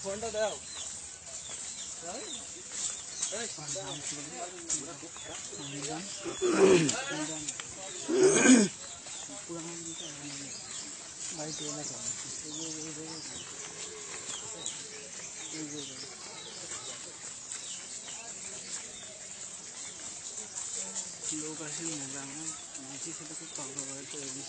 ফোনটা দাও लोग ऐसे मजा में नीचे से तो पागल हो गए तो ये भी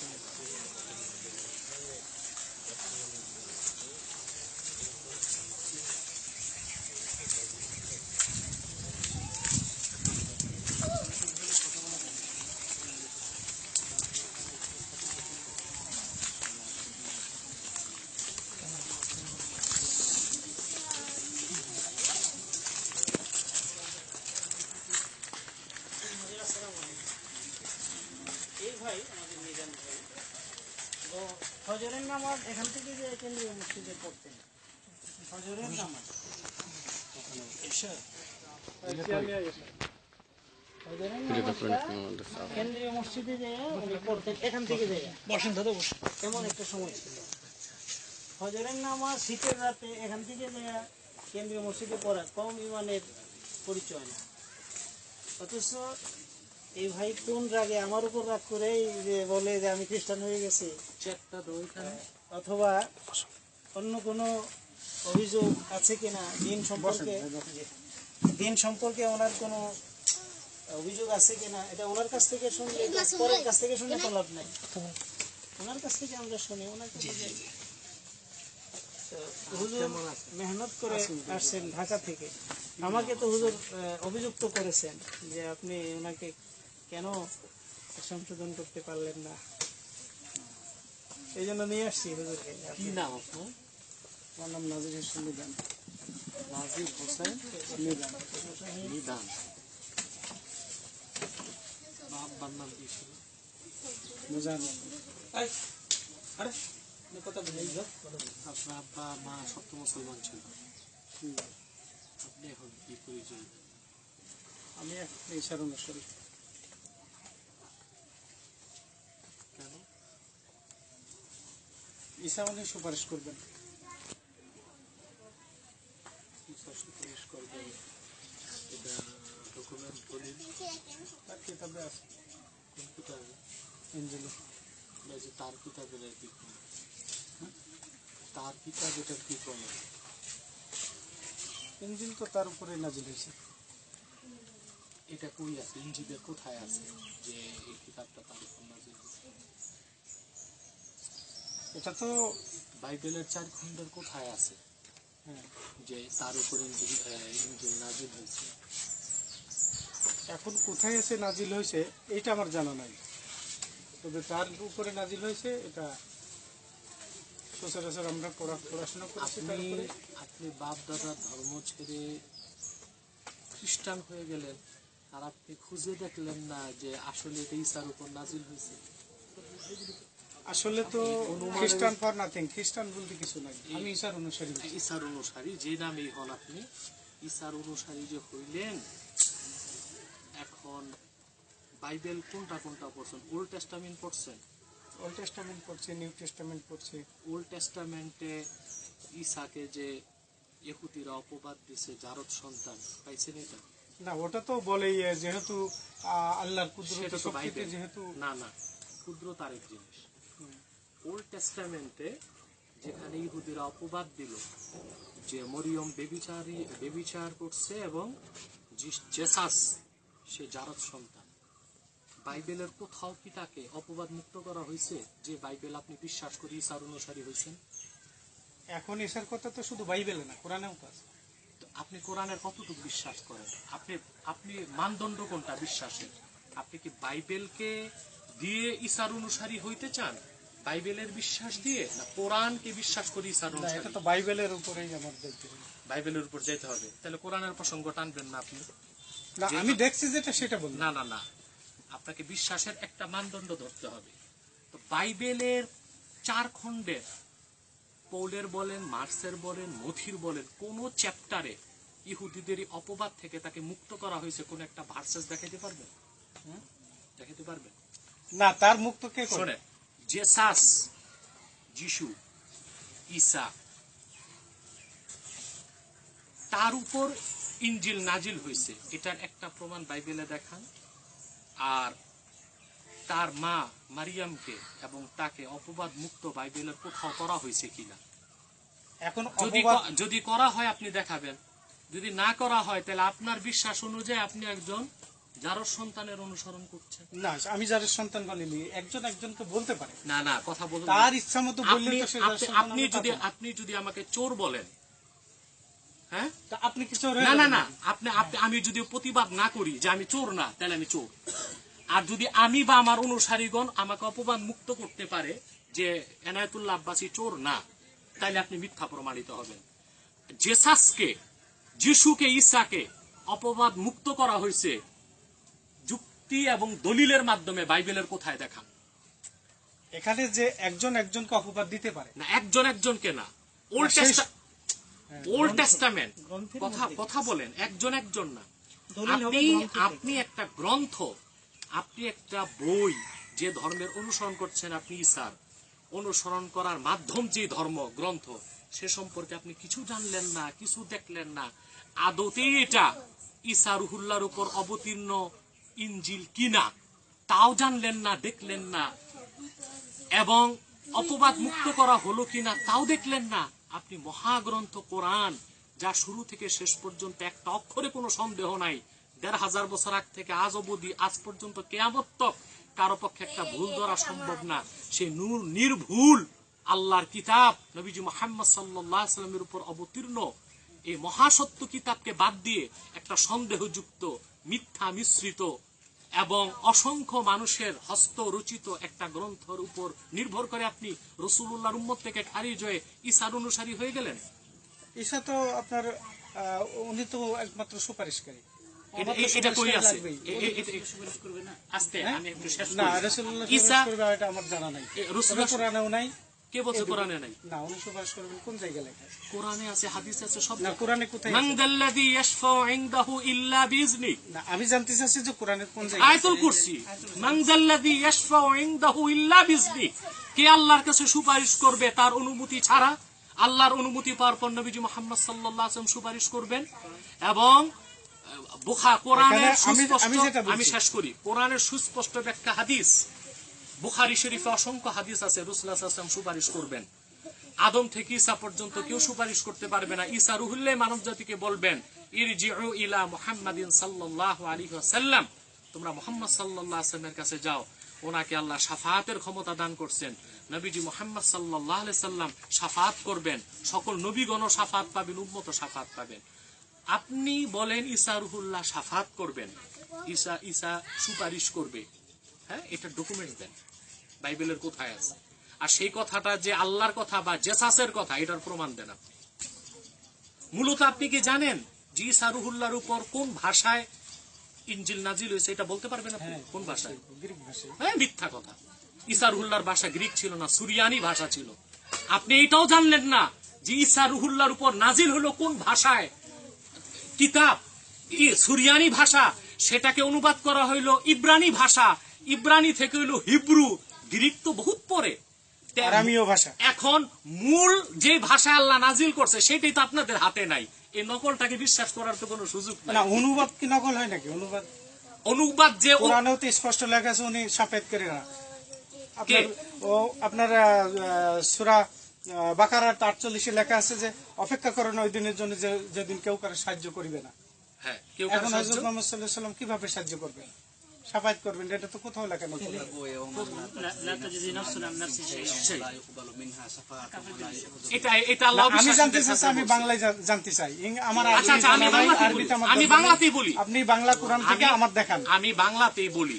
ফজরের নামাজ এখান থেকে যে কেন্দ্রীয় মসজিদে পড়তেন ফজরের নামাজ কেন্দ্রীয় মসজিদে যে পড়তেন এখান থেকে বসেন দাদা বসেন এমন একটা সময় ছিল ফজরের নামাজ শীতের রাতে এখান থেকে কেন্দ্রীয় মসজিদে পড়া কম ইমানের পরিচয় না অথচ এই ভাই কোন রাগে আমার উপর রাগ করে যে বলে যে আমি খ্রিস্টান হয়ে গেছি অথবা অন্য কোনো অভিযোগ আছে কিনা দিন সম্পর্কে ওনার কোনো অভিযোগ আছে কিনা এটা ওনার কাছ থেকে শুনলে পরের কাছ থেকে শুনলে তো লাভ নাই ওনার কাছ থেকে আমরা শুনি ওনার কাছে হুজুর মেহনত করে আসছেন ঢাকা থেকে আমাকে তো হুজুর অভিযুক্ত করেছেন যে আপনি ওনাকে কেন সংশোধন করতে পারলেন না এই জন্য নিয়ে আসছি হুজুরকে কি নাম আপনার আমার নাম নাজির হোসেন নিদান নাজির হোসেন নিদান বাবার নাম কি ছিল আরে কথা বলেই যাও আপনার আব্বা মা সব তো মুসলমান ছিল আপনি এখন কি পরিচয় আমি ঈশার অনুসারী কেন ঈশা উনি সুপারিশ করবেন সুপারিশ করবেন এটা ডকুমেন্ট দলিল তার কিতাবে আছে কোন কিতাবে ইনজিলে তার কিতাবের কি তার কিতাব এটার কি বলে ইনজিল তো তার উপরে নাজিল হয়েছে এটা কই আছে ইনজিলের কোথায় আছে যে এই কিতাবটা তার উপর নাজিল হয়েছে এটা তো বাইবেলের 4 খণ্ডের কোথায় আছে যে তার উপর ইনজিল নাজিল হয়েছে। এখন কোথায় এসে নাজিল হয়েছে এটা আমার জানা নাই, তবে তার উপরে নাজিল হয়েছে এটা সচরাচর আমরা পড়াশোনা করেছি। আপনি বাপ দাদার ধর্ম ছেড়ে খ্রিস্টান হয়ে গেলেন, আর আপনি খুঁজে দেখলেন না যে আসলে এটা ঈসার উপর নাজিল হয়েছে। আসলে তো খ্রিস্টান ফর নাথিং, খ্রিস্টান বলতে কিছু নাই, আমি ঈসার অনুসারী। ঈসার অনুসারী যে নামেই হন আপনি, ঈসার অনুসারী যে হইলেন, এখন বাইবেল কোনটা কোনটা পড়ছেন? ওল্ড টেস্টামেন্ট পড়ছেন? ওল্ড টেস্টামেন্ট পড়ছে, নিউ টেস্টামেন্ট পড়ছে। ওল্ড টেস্টামেন্টে ঈসাকে যে ইহুদিরা অপবাদ দিছে জারদ সন্তান, পাইছেন এটা? না, ওটা তো বলেই যেহেতু আল্লাহর কুদরত শক্তিতে যেহেতু না না, কুদরত আরেক জিনিস। ওল্ড টেস্টামেন্টে যেখানে ইহুদিরা অপবাদ দিল যে মরিয়ম বেবিচার করছে এবং জেসাস সে জারদ সন্তান, বাইবেলের কোথাও কি তাকে অপবাদ মুক্ত করা হয়েছে যে বাইবেল আপনি বিশ্বাস করি ঈসার অনুসারী হয়েছেন? এখন ঈসার কথা তো শুধু বাইবেলে না, কোরআনেও তো আছে। আপনি কোরআনের কতটুকু বিশ্বাস করেন? আপনি মানদণ্ড কোনটা বিশ্বাসের? আপনি কি বাইবেলকে দিয়ে ঈসার অনুসারী হইতে চান, বাইবেলের বিশ্বাস দিয়ে, না কোরআনকে বিশ্বাস করি ঈসার অনুসারী? এটা তো বাইবেলের উপরেই আমার দেখতে হবে, বাইবেলের উপর যেতে হবে। তাহলে কোরআনের প্রসঙ্গ টানবেন না আপনি? না, আমি দেখছি যেটা সেটা বলবো। না না না, আপনাকে বিশ্বাসের একটা মানদণ্ড ধরতে হবে। তো বাইবেলের 4 খণ্ডের, পৌলের বলেন, মার্কসের বলেন, মথির বলেন, কোন চ্যাপ্টারে ইহুদিদের অপবাদ থেকে তাকে মুক্ত করা হয়েছে কোন একটা ভার্সেস দেখাইতে পারবেন? দেখাইতে পারবেন না? তার মুক্ত কে করে? শোনেন, জেসাস, যিশু, ঈসা, তার উপর ইনজিল নাজিল হয়েছে, এটার একটা প্রমাণ বাইবেলে দেখান। আর তার মা মারিয়ামকে এবং তাকে অপবাদ মুক্ত বাইবেলের কোথাও করা হয়েছে কিনা? এখন যদি করা হয় আপনি দেখাবেন, যদি না করা হয় তাহলে আপনার বিশ্বাস অনুযায়ী আপনি একজন জারদ সন্তানের অনুসরণ করছেন। না, আমি জারদ সন্তান বলিনি, একজন একজনকে বলতে পারে। না না, কথা বলুন, তার ইচ্ছা মতো বললে তো সে জারদ সন্তান। আপনি যদি আমাকে চোর বলেন, হ্যাঁ, আপনি কি চোর? না না না, আমি যদি প্রতিবাদ না করি যে আমি চোর না, তাহলে আমি চোর। আর যদি আমি বা আমার অনুসারীগণ আমাকে অপবাদ মুক্ত করতে পারে যে এনায়েতুল্লাহ আব্বাসী চোর না, তাইলে আপনি মিথ্যা প্রমাণিত হবেন। জেসাসকে, যিশুকে, ঈসাকে অপবাদ মুক্ত করা হয়েছে যুক্তি এবং দলিলের মাধ্যমে, বাইবেলের কোথায় দেখান? এখানে যে একজন একজনকে অপবাদ দিতে পারে না, একজন একজনকে না, ওল্ড টেস্টামেন্ট কথা বলেন, একজন একজন না। আপনি একটা গ্রন্থ, আপনি একটা বই, যে ধর্মের অনুসরণ করছেন আপনি ঈসার, অনুসরণ করার মাধ্যম যে ধর্ম গ্রন্থ, সে সম্পর্কে আপনি কিছু জানলেন না, কিছু দেখলেন না, আদতেই এটা ঈসা রুহুল্লাহর উপর অবতীর্ণ ইনজিল কিনা তাও জানলেন না, দেখলেন না, এবং অপবাদ মুক্ত করা হলো কিনা তাও দেখলেন না। আপনি মহাগ্রন্থ কোরআন, যা শুরু থেকে শেষ পর্যন্ত একটা অক্ষরে কোনো সন্দেহ নাই, ১৫০০ বছর আগ থেকে আজ অবধি, আজ পর্যন্ত কিয়ামত তক কারো পক্ষে একটা ভুল ধরা সম্ভব না, সে নির্ভুল আল্লাহর কিতাব নবীজি মুহাম্মদ সাল্লাল্লাহু আলাইহি ওয়াসাল্লামের উপর অবতীর্ণ এই মহাসত্য কিতাবকে বাদ দিয়ে একটা সন্দেহযুক্ত, মিথ্যা মিশ্রিত এবং অসংখ্য মানুষের হস্ত রচিত একটা গ্রন্থের উপর নির্ভর করে আপনি রাসূলুল্লাহর উম্মত থেকে খারিজ হয়ে ঈসার অনুসারী হয়ে গেলেন। ঈসা তো আপনার উনি তো একমাত্র সুপারিশকারী। এটা কই আছে? সুপারিশ করবে না? আস্তে, আমি একটু শেষ করি। না, রাসূলুল্লাহ সুপারিশ করবে এটা আমার জানা নাই। রাসূলুল্লাহ কোরআনেও নাই। কে বলছে কোরআনে নাই? না, উনি সুপারিশ করবেন কোন জায়গায় লেখা আছে? কোরআনে আছে, হাদিসে আছে, সব। না, কোরআনে কোথায়? মান যাল্লাযী ইয়াশফাউ ইনদাহু ইল্লা বিইজনি। না, আমি জানতে চাচ্ছি যে কোরআনের কোন জায়গায়? আয়াতুল কুরসি। মান যাল্লাযী ইয়াশফাউ ইনদাহু ইল্লা বিইজনি। কে আল্লাহর কাছে সুপারিশ করবে তার অনুমতি ছাড়া? আল্লাহর অনুমতি পাওয়ার পর নবীজি মুহাম্মদ সাল্লাল্লাহু আলাইহি ওয়াসাল্লাম সুপারিশ করবেন। এবং কোরআনের সুস্পষ্ট, আমি শেষ করি, কোরআনের সুস্পষ্ট ব্যাখ্যা হাদিস, বুখারী শরীফে অসংখ্য হাদিস আছে, রাসূলুল্লাহ সাল্লাল্লাহু আলাইহি ওয়াসাল্লাম সুপারিশ করবেন। আদম থেকে ঈসা পর্যন্ত কেউ সুপারিশ করতে পারবে না। ঈসা রুহুল্লাহ মানব জাতিকে বলবেন, ইরজিউ ইলা মুহাম্মাদিন সাল্লাল্লাহু আলাইহি ওয়াসাল্লাম, তোমরা মুহাম্মদ সাল্লাল্লাহু আলাইহি ওয়াসাল্লামের কাছে যাও, ওনাকে আল্লাহ শাফাআতের ক্ষমতা দান করছেন। নবীজি মুহাম্মদ সাল্লাল্লাহু আলাইহি সাল্লাম শাফাআত করবেন, সকল নবীগণও শাফাআত পাবেন, উম্মতও শাফাআত পাবেন। আপনি বলেন ঈসা রুহুল্লাহ শাফাআত করবেন, ঈসা সুপারিশ করবে, হ্যাঁ, এটা ডকুমেন্ট দেন বাইবেলের কোথায় আছে? আর সেই কথাটা যে আল্লাহর কথা বা জেসাসের কথা, এটার প্রমাণ দেন আপনি। মূলত আপনি কি জানেন যে ঈসা রুহুল্লাহর উপর কোন ভাষায় ইনজিল নাজিল হয়েছে? এটা বলতে পারবেন আপনি? কোন ভাষায়? গ্রিক ভাষায়। হ্যাঁ, মিথ্যা কথা। ঈসা রুহুল্লাহর ভাষা গ্রিক ছিল না, সুরিয়ানি ভাষা ছিল। আপনি এটাও জানলেন না যে ঈসা রুহুল্লাহর উপর নাজিল হলো কোন ভাষায় কিতাব, সুরিয়ানি ভাষা, সেটাকে অনুবাদ করা হইলো ইব্রানি ভাষা, ইব্রানি থেকে হইলো হিব্রু, গ্রিক তো বহুত পরে। আরামীয় ভাষা। এখন মূল যে ভাষা আল্লাহ নাজিল করছে সেটাই তো আপনাদের হাতে নাই। এই নকলটাকে বিশ্বাস করার তো কোনো সুযোগ না, নাই। অনুবাদ কি নকল হয় নাকি? অনুবাদ যে কোরআনেও তো স্পষ্ট লেখা আছে, উনি সাফেদ করে না। আপনার সূরা বাকারার 48 লেখা আছে যে অপেক্ষা করেন ওই দিনের জন্য যেদিন কেউ কারো সাহায্য করিবে না। হ্যাঁ, কেউ এখন হযরত মুহাম্মদ সাল্লাল্লাহু আলাইহি ওয়াসাল্লাম কিভাবে সাহায্য করবেন, সাফায়াত করবেন? এটা তো কোথাও লেখা নেই। এটা আল্লাহ আমি জানতে চাই, আমি বাংলায় জানতে চাই। আমার আমি বাংলাতেই বলি, আপনি বাংলা কোরআন থেকে আমার দেখান। আমি বাংলাতেই বলি,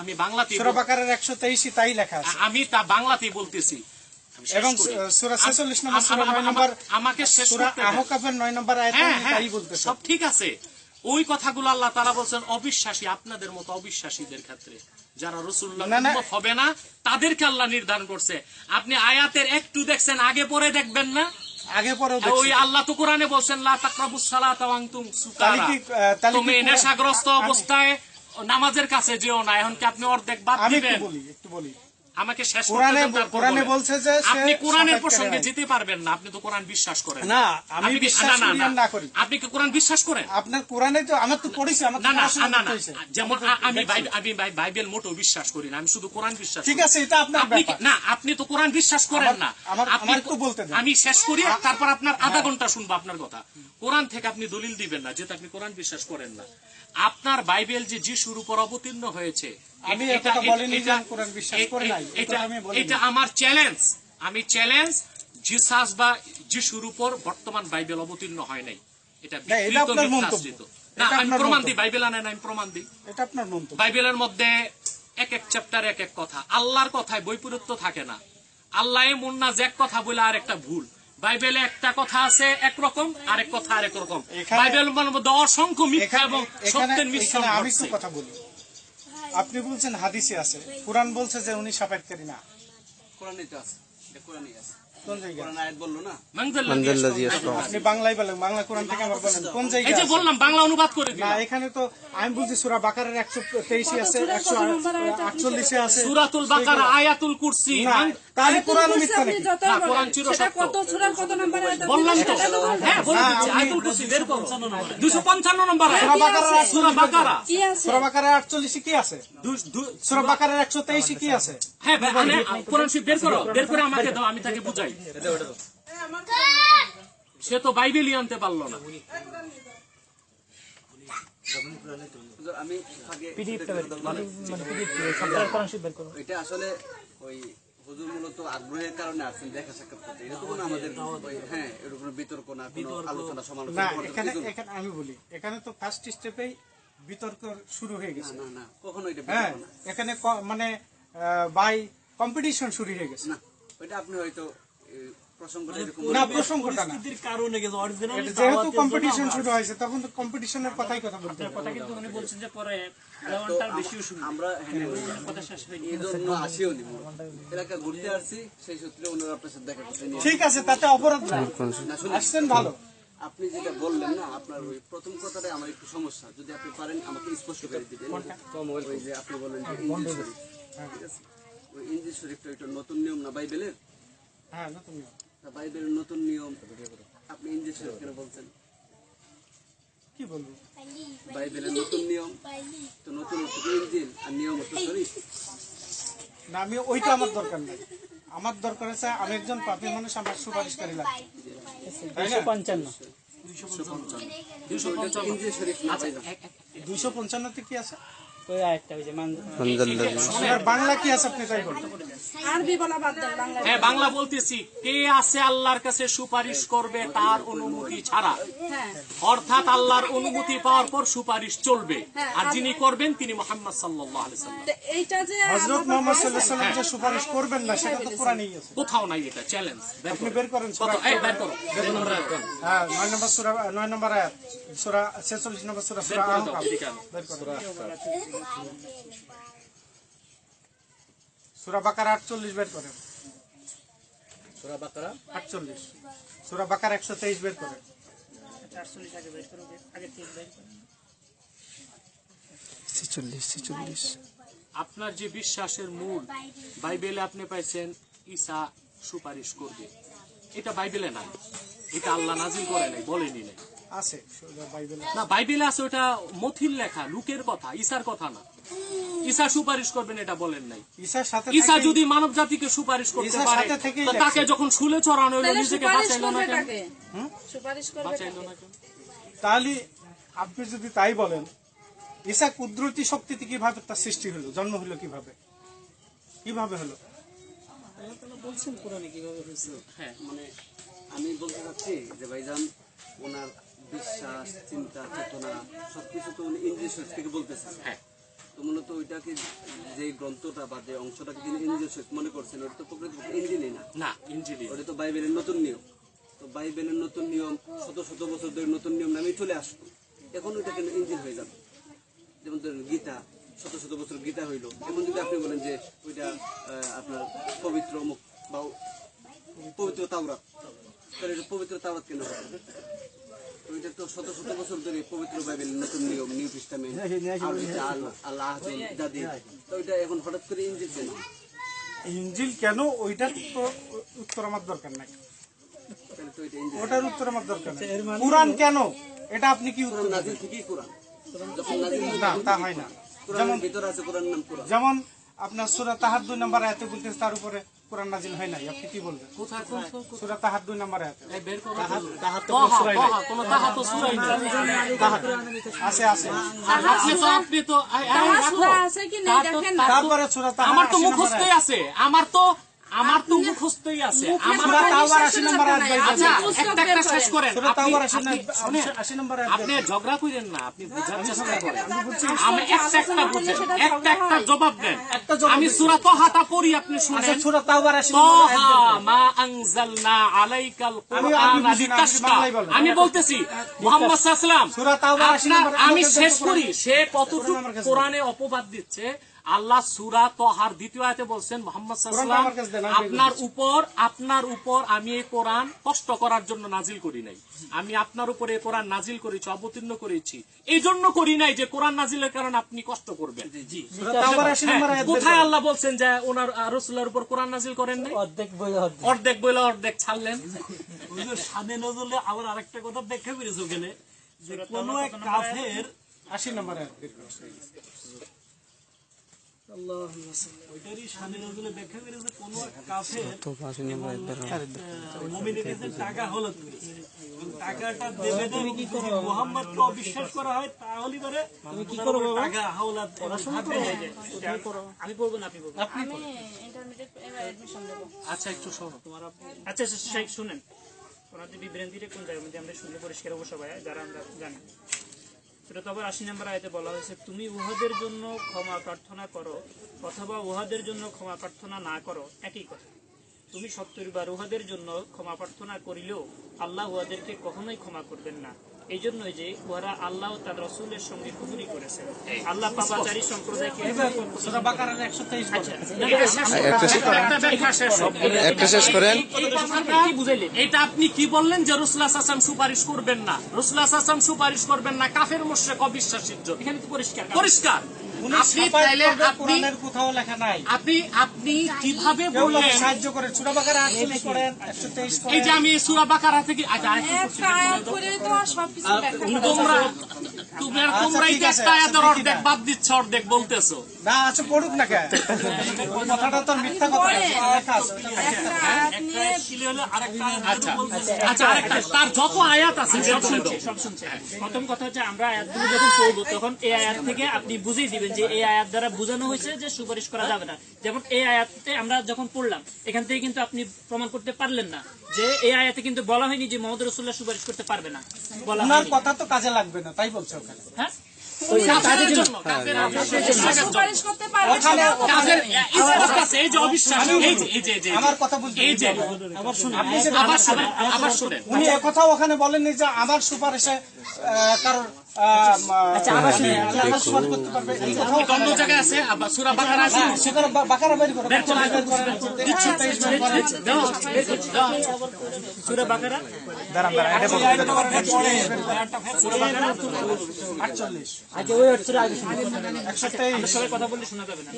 আমি বাংলাতেই সূরা বাকারার 123 তাই লেখা আছে। আমি তা বাংলাতেই বলতেছি। এবং সূরা 46 নম্বর সূরা 9 নম্বর আমাকে শেষ সূরা করতে দেন। আহকাফের 9 নম্বর আয়াতে তাই বলতেছে। সব ঠিক আছে, ওই কথাগুলো আল্লাহ তাআলা বলেন অবিশ্বাসী, আপনাদের মতো অবিশ্বাসীদের ক্ষেত্রে যারা রাসূলুল্লাহর উম্মত হবে না তাদেরকে আল্লাহ নির্ধারণ করছে। আপনি আয়াতের একটু দেখছেন, আগে পরে দেখবেন না? আগে পরেও ওই আল্লাহ তো কোরআনে বলেন লা তাকরাবুস সালাতা ওয়া আনতুম সুকারা, তুমি নেশাগ্রস্ত অবস্থায় নামাজের কাছে যেও না। এখন কি আপনি অর্ধেক বাদ দিবেন? একটু বলি, আমাকে শেষ করতে দেন। কোরআনে বলছে যে আপনি কোরআনের প্রসঙ্গে যেতে পারবেন না, আপনি তো কোরআন বিশ্বাস করেন না। আমি বিশ্বাস না করি। আপনি কি কোরআন বিশ্বাস করেন? আপনার কোরআনে তো আমার তো পড়েছি, আমার তো না, যেমন আমি বাইবেল মোটেও বিশ্বাস করি না, আমি শুধু কোরআন বিশ্বাস করি। ঠিক আছে, এটা আপনার ব্যাপার। না, আপনি তো কোরআন বিশ্বাস করেন না। আমার একটু বলতে দেন। আমি শেষ করি, তারপর আপনার আধা ঘন্টা শুনবো আপনার কথা। কোরআন থেকে আপনি দলিল দিবেন না, যেটা আপনি কোরআন বিশ্বাস করেন না। আপনার বাইবেল যে যিশুর উপর অবতীর্ণ হয়েছে, আমি এটা বলিনি যে আমি কোরআন বিশ্বাস করি নাই, এটা আমি বলিনি। এটা আমার চ্যালেঞ্জ। আমি চ্যালেঞ্জ, জিসাস বা যিশুর উপর বর্তমান বাইবেল অবতীর্ণ হয় নাই। এটা আপনার মন্তব্য। না, আমি প্রমাণ দিই, বাইবেল আনেন, আমি প্রমাণ দিই। এটা আপনার মন্তব্য। বাইবেলের মধ্যে এক এক চ্যাপ্টার এক এক কথা। আল্লাহর কথায় বৈপরীত্য থাকে না। আল্লাহ এমন না যে এক কথা বলে আর একটা ভুল। বাইবেলে একটা কথা আছে একরকম, আরেক কথা আরেক রকম। বাইবেলের মধ্যে অসংখ্য মিথ্যা এবং সত্যের মিশ্রণ আমি ঘটছে। কথা বলি, আপনি বলছেন হাদিসে আছে, কোরআন বলছে যে উনি সাফায়াতকারী না। কোরআনে তো আছে, এটা কোরআনে আছে। কোন জায়গায়? কোরআন আয়াত বললো না। আপনি বাংলায় বলেন, বাংলা কোরআন থেকে আমার বলেন কোন জায়গায়? এই যে বললাম, বাংলা অনুবাদ করে না, দিলাম। এখানে তো আমি বলছি সূরা বাকারার 123 আছে, 148 আছে, সূরাতুল বাকারা, আয়াতুল কুরসি। তাহলে কোরআন মিথ্যা নাকি? না, কোরআন চিরসত্য। কত সূরার কত নাম্বার আয়াত? বললাম তো, হ্যাঁ বলে দিচ্ছি। আয়াতুল কুরসি বের করো, 255 নম্বর আয়াত। সূরা বাকারা, কি আছে? সূরা বাকারার 48 কি আছে? সূরা বাকারার 123 কি আছে? হ্যাঁ, কোরআন শরীফ বের করো, বের করে আমাকে দাও, আমি তাকে বুঝাই। সে তো বাইবেলই আনতে পারলো না। আমি আগে এটা আসলে ওই হুজুর মূলত আগ্রহের কারণে আসছেন দেখা সাক্ষাৎ করতে। এটা তো কোনো আমাদের হ্যাঁ এরকম কোনো বিতর্ক না, কোনো আলোচনা সমালোচনা না, করতে এখানে আমি বলি, এখানে তো ফার্স্ট স্টেপেই বিতর্ক শুরু হয়ে গেছে। না না কখনো এটা হ্যাঁ, বিতর্ক না। এখানে মানে বাই কম্পিটিশন শুরু হয়ে গেছে। না, ওইটা আপনি হয়তো প্রসঙ্গটা এরকম না, প্রসঙ্গটা না, কারণে গেছে অরিজিনাল যেহেতু কম্পিটিশন শুরু হয়েছে তখন তো কম্পিটিশনের কথাই কথা বলতে হবে। কথা কিন্তু উনি বলছেন যে পরে লেভেলটা বেশিও শুনবে। আমরা হ্যাঁ কথা শেষ হয়ে এই জন্য আসিও নি, এলাকা ঘুরতে আসছি, সেই সূত্রে ওনারা আপনার সাথে দেখা করতে নিয়ে ঠিক আছে, তাতে অপরাধ না, আসছেন ভালো। আপনি যেটা বললেন না, আপনার ওই প্রথম কথাটাই আমার একটু সমস্যা। যদি আপনি পারেন আমাকে স্পষ্ট করে দিবেন। ওই যে আপনি বললেন যে ইনজিল শরীফ, ঠিক আছে, ওই ইনজিল শরীফটা একটা নতুন নিয়ম না বাইবেলের? হ্যাঁ, নতুন নিয়ম। বাইবেলের নতুন নিয়ম, আপনি ইনজিল শরীফ কেন বলছেন? কি বলবো? বাইবেলের নতুন নিয়ম তো, নতুন হচ্ছে ইনজিল আর নিয়ম হচ্ছে শরীফ। না, আমি ওইটা আমার দরকার নেই। আমার দরকার আছে আমি একজন পাপী মানুষ, আমার সুপারিশকারী লাগে। 255 ইনজিল শরীফ না পাইলাম। 255 তে কি আছে? ওই আরেকটা ওই যে আর বাংলা কি আছে আপনি তাই বলুন। আরবি বলা বাদ দেন, বাংলা হ্যাঁ বাংলা বলতেছি, কে আছে আল্লাহর কাছে সুপারিশ করবে তার অনুমতি ছাড়া, হ্যাঁ অর্থাৎ আল্লাহর অনুমতি পাওয়ার পর সুপারিশ চলবে, আর যিনি করবেন তিনি মুহাম্মদ সাল্লাল্লাহু আলাইহি সাল্লাম। তো এইটা যে হযরত মুহাম্মদ সাল্লাল্লাহু আলাইহি সাল্লাম যে সুপারিশ করবেন না সেটা তো কোরআনেই আছে। কোথাও নাই, এটা চ্যালেঞ্জ। আপনি বের করেন কত সূরা। এই বের করো। হ্যাঁ 9 নম্বর সূরা 9 নম্বর আয়াত সূরা 46 নম্বর সূরা বের করে দাও, আহকাফ। এদিকে আনো। বের করেন। সূরা বাকারা 48 বের করেন। সূরা বাকারা 48 সূরা বাকারা 123 বের করেন। 48 আগে বের করো, আগে ঠিক বের করো। 46 আপনার যে বিশ্বাসের মূল, বাইবেলে আপনি পাইছেন ঈসা সুপারিশ করবে, এটা বাইবেলে নাই, এটা আল্লাহ নাজিল করে নাই, বলেনি নাই। আছে সূরা বাইবেলে। না বাইবেলে আছে, ওটা মথির লেখা, লোকের কথা, ঈসার কথা না। ঈসা সুপারিশ করবেন এটা বলেন নাই। ঈসার সাথে ঈসা থেকেই- যদি মানব জাতিকে সুপারিশ করতে ঈসার পারে, সাথে থেকেই তো তাকে লেখছে। যখন শুলে চড়ানো হলো, তাহলে নিজেকে সুপারিশ বাঁচাইলো না করবে কেন? কাকে? সুপারিশ করবে বাঁচাইলো কাকে? না কেন? তাহলে আপনি যদি তাই বলেন, ঈসা কুদরতি শক্তিতে কিভাবে তার সৃষ্টি হলো, জন্ম হলো কিভাবে, কিভাবে হলো? আল্লাহ তাআলা বলছেন কোরআনে কিভাবে হয়েছে। হ্যাঁ মানে আমি বলতে চাচ্ছি যে ভাইজান ওনার বিশ্বাস, চিন্তা, চেতনা সবকিছু তো উনি ইন্দ্রিয় শক্তি থেকে বলতেছেন। হ্যাঁ তো মূলত ওইটাকে যে গ্রন্থটা বা যে অংশটাকে তিনি ইন্দ্রিয় শক্তি মনে করছেন, ওটা তো প্রকৃতপক্ষে ইঞ্জিলই না, না ইনজিলি ওটা তো বাইবেলের নতুন নিয়ম। তো বাইবেলের নতুন নিয়ম শত শত বছর ধরে নতুন নিয়ম নামে চলে আসতো, এখন ওইটা কেন ইঞ্জিল হয়ে যাবে? যেমন ধরেন গীতা, শত শত বছর গীতা হইলো, এখন যদি আপনি বলেন যে ওইটা আপনার পবিত্র মুখ বা পবিত্র তাওরাত, তাহলে এটা পবিত্র তাওরাত কেন হবে? ওইটা তো শত শত বছর ধরে পবিত্র বাইবেলের নতুন নিয়ম, নিউ টেস্টামেন্ট, আল্লাহ ইত্যাদি। তো ওইটা এখন হঠাৎ করে ইঞ্জিল কেন? ইঞ্জিল কেন, ওইটার তো উত্তর আমার দরকার নাই, তাহলে তো এটা ইঞ্জিল। ওটার উত্তর আমার দরকার নাই। কুরআন কেন, এটা আপনি কি উত্তর কোরআন দেবেন? নাজিল থেকেই কোরআন, যখন নাজিল না তা হয় না। কোরআনের ভিতরে আছে কোরআন নাম কোরআন। যেমন আপনার সূরা তাহার 2 নম্বর আয়াতে বলতেছে তার উপরে কোরআন নাজিল হয় নাই, আপনি কি বলবেন? কোথায় কোনছো? সূরা তাহার 2 নম্বর আয়াতে এই বের করো। তাহার তো তাহা, সুরাই নাই। তাহা, কোনো তাহা তো সূরাই নাই। আছে আছে। আপনি তো তাহার সূরা আছে কি নেই দেখেন না। তারপরে সূরা তাহার আমার তো 80 নম্বর মুখস্থই আয়াত। আছে, আমার তো মুখস্থই আছে। আমার সূরা তাওবার 80 নম্বর আয়াত বের আচ্ছা করেন। একটা একটা শেষ করেন। সূরা তাওবার আপনি 80 নম্বর আয়াত আপনি বের করেন। ঝগড়া করেন না, আপনি বুঝার চেষ্টা করেন। আচ্ছা, আমি একটা একটা বুঝেন, একটা একটা জবাব দেন। একটা জবাব আমি দিচ্ছি। সূরা তাহাটা পড়ি, আপনি আচ্ছা শুনেন। সূরা তাওবার 80 নম্বর আয়াত বের তাহা করেন। মা আনজালনা আলাইকাল আমি কুরআনা বুঝি না, আপনি লিতাশকা। বাংলায় বলেন। আমি বলতেছি মুহাম্মদ সাল্লাল্লাহু আলাইহি ওয়াসাল্লাম, সূরা তাওবার 80 আপনার নম্বর আমি আয়াত শেষ বের করি, করেন। সে কতটুকু আমার কাছে কোরআনে অপবাদ দিচ্ছে। আল্লাহ সূরা তাহার 2 আয়াতে বলছেন মুহাম্মদ সাল্লাল্লাহু কোরআনটা আমার আলাইহি কাছে দেন, ওয়াসাল্লাম, আমি বের আপনার উপর আমি এই কোরআন কষ্ট করার জন্য নাজিল করি নাই। আমি আপনার উপরে এই কোরআন নাজিল করেছি, অবতীর্ণ করেছি। এই জন্য করি নাই যে কোরআন নাজিলের কারণে আপনি কষ্ট করবেন। সূরা তাওবার 80 নম্বর আয়াত বের কোথায় করেন। আল্লাহ বলছেন যে ওনার রাসূলের উপর কোরআন নাজিল করেন নাই? অর্ধেক বইলে অর্ধেক। অর্ধেক বইলে অর্ধেক ছাড়লেন। সাদে নজরুলে আবার আরেকটা কথা ব্যাখ্যা করেছে ওখানে, যে কোন এক কাফের 80 নম্বর আয়াত বের করেন। ওইটারই সাদে নজরুলে ব্যাখ্যা করেছে, কোন এক কাফের মুমিনের কাছে টাকা হলত করে, এবং টাকাটা দেবে না, যদি মুহাম্মদকে অবিশ্বাস করা হয় তাহলে পরে কি করো বাবা? টাকা হাওলাত হাতে হয়ে যায়। আমি পড়বো না, আপনি পড়বো। আমি ইন্টারমিডিয়েট এবার অ্যাডমিশন দেব। আচ্ছা একটু শোনো। আচ্ছা আচ্ছা শেখ শুনেন, ওনাদের বিভ্রান্তিটা কোন জায়গার মধ্যে আমরা শুনলে পরিষ্কার হবো সবাই, যারা আমরা জানি। সেটা তো আবার 80 নম্বর আয়াতে বলা হয়েছে, তুমি উহাদের জন্য ক্ষমা প্রার্থনা করো অথবা উহাদের জন্য ক্ষমা প্রার্থনা না করো, একই কথা। তুমি 70 বার উহাদের জন্য ক্ষমা প্রার্থনা করিলেও আল্লাহ উহাদেরকে কখনোই ক্ষমা করবেন না। এই জন্যই যে উহারা আল্লাহ ও তার রসুলের সঙ্গে কুফরি করেছে। আল্লাহ পাপাচারী সম্প্রদায়কে সূরা বাকারার 123 বলেন। একটা শেষ করেন। এটা আপনি কি বললেন যে রাসূলুল্লাহ সাল্লাল্লাহু আলাইহি ওয়াসাল্লাম সুপারিশ করবেন না? রাসূলুল্লাহ সাল্লাল্লাহু আলাইহি ওয়াসাল্লাম সুপারিশ করবেন না, কাফের মুশরিক অবিশ্বাসীর জন্য। এখানে তো পরিষ্কার পরিষ্কার। উনি আপনি সাফাই তাইলে করবে, আপনি কোরআনের কোথাও লেখা নাই। আপনি কিভাবে কেউ লোক বললেন? সাহায্য করে, সূরা বাকারা 48 পড়েন, 123 এই পড়েন। যে আমি সূরা বাকারা থেকে আচ্ছা আরেকটু একটা আয়াত করে তো আর সবকিছু ব্যাখ্যা করা তোমরা যায় না। তোমরাই ঠিক তো আছে, একটা আয়াতের আচ্ছা, অর্ধেক বাদ দিচ্ছ, অর্ধেক বলতেছো। না আছে পড়ুক না কেন কথাটা তো মিথ্যা কথা লেখা আছে। একটা আয়াত নিয়ে আচ্ছা আচ্ছা আরেকটা, তার যত আয়াত আছে বের করে দাও। সব শুনছে। প্রথম কথা হচ্ছে আমরা আয়াতগুলো যখন পড়বো তখন এই আয়াত থেকে আপনি বুঝিয়ে দিবেন যে এই আয়াত দ্বারা বোঝানো হয়েছে যে সুপারিশ করা যাবে না। যেমন এই আয়াতে আমরা যখন পড়লাম এখান থেকে কিন্তু আপনি প্রমাণ করতে পারলেন না যে এই আয়াতে কিন্তু বলা হয়নি যে মোহাম্মদ রাসূলুল্লাহ সুপারিশ করতে পারবে না, বলা ওনার হয়নি। কথা তো কাজে লাগবে না তাই বলছে ওখানে। হ্যাঁ, কাফেরের জন্য, কাফের অবিশ্বাসের জন্য। সুপারিশ করতে পারবে ওখানে কাফের স্পষ্ট আছে, এই যে অবিশ্বাস, এই যে আমার কথা বুঝতে এই যে আবার শুনুন, আপনি যে আবার শুনেন। উনি একথা ওখানে বলেননি যে আমার সুপারিশে কারণ আল্লাহ সুপারিশ করতে পারবে এই কথাও অন্য জায়গায় আছে, আবার সূরা বাকারা আছে। সেখানে বাকারা বের করে সূরা বাকারা 123 সবাই কথা বললে শোনা যাবে না।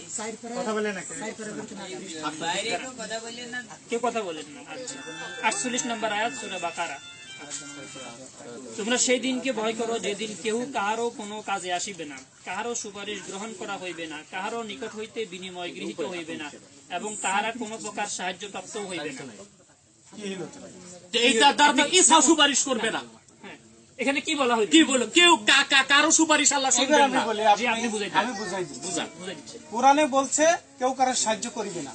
কেউ কথা বলেন না। আচ্ছা, 48 নম্বর আয়াত সূরা বাকারা। তোমরা সেই দিনকে ভয় করো যেদিন কেউ কাহারও কোনো কাজে আসিবে না, কাহারও সুপারিশ গ্রহণ করা হইবে না, কাহারও নিকট হইতে বিনিময় গৃহীত হইবে না, এবং তাহারা কোনো প্রকার সাহায্য প্রাপ্ত হইবে না। এইটার দ্বারা ঈসা সুপারিশ করবে না। হ্যাঁ, এখানে কি বলা হয়েছে? কি বলো, কেউ কারো সুপারিশ আল্লাহ শুনবেন আমি না। বলি জি, আপনি বুঝাই দেন। আমি বুঝাই দিই বুঝান, বুঝাই দিচ্ছি। কোরআনে বলছে কেউ কারো সাহায্য করিবে না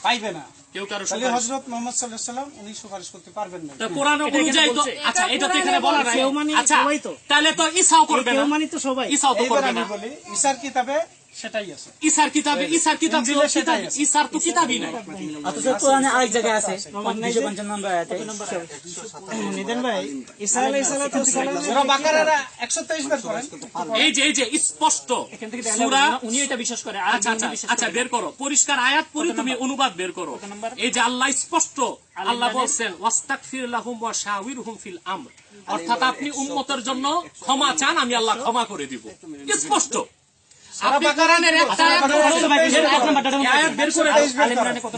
পাইবে না কেউ কারো তাহলে সুপারিশ। হযরত মুহাম্মদ সাল্লাল্লাহু আলাইহি সাল্লাম উনি সুপারিশ করতে পারবেন না তা কোরআন অনুযায়ী তো, বলছে। আচ্ছা এটা তো এখানে বলা নাই। কেউ মানে আচ্ছা সবাই তো। তাহলে তো ঈসাও করবে না, মানে তো সবাই। ঈসাও তো এইবার করবে আমি না। বলি ঈসার কিতাবে সেটাই আছে ঈসার কিতাব ইনজিলে সেটাই আছে। ঈসার তো কিতাবই নাই। অথচ কোরআনে আরেক জায়গায় আছে 255 নম্বর আয়াতে নিদেন ভাই, ঈসা আলাইহিস সালাতু ওয়াস সালাম সূরা বাকারার 123 বের করেন এই যে স্পষ্ট এখান থেকে সূরা। উনি এটা বিশ্বাস করে, আর আচ্ছা আচ্ছা আচ্ছা বের করো, পরিষ্কার আয়াত পড়ি, তুমি অনুবাদ বের করো। নাম্বার? এই যে আল্লাহ স্পষ্ট, আল্লাহ বলছেন ওয়াস্তাগফির লাহুম ওয়া শাওয়িরহুম ফিল আমর, অর্থাৎ আপনি উম্মতের জন্য ক্ষমা চান, আমি আল্লাহ ক্ষমা করে দিব। স্পষ্ট। আপনি কোরআনের একটা আয়াত বের করে দাও।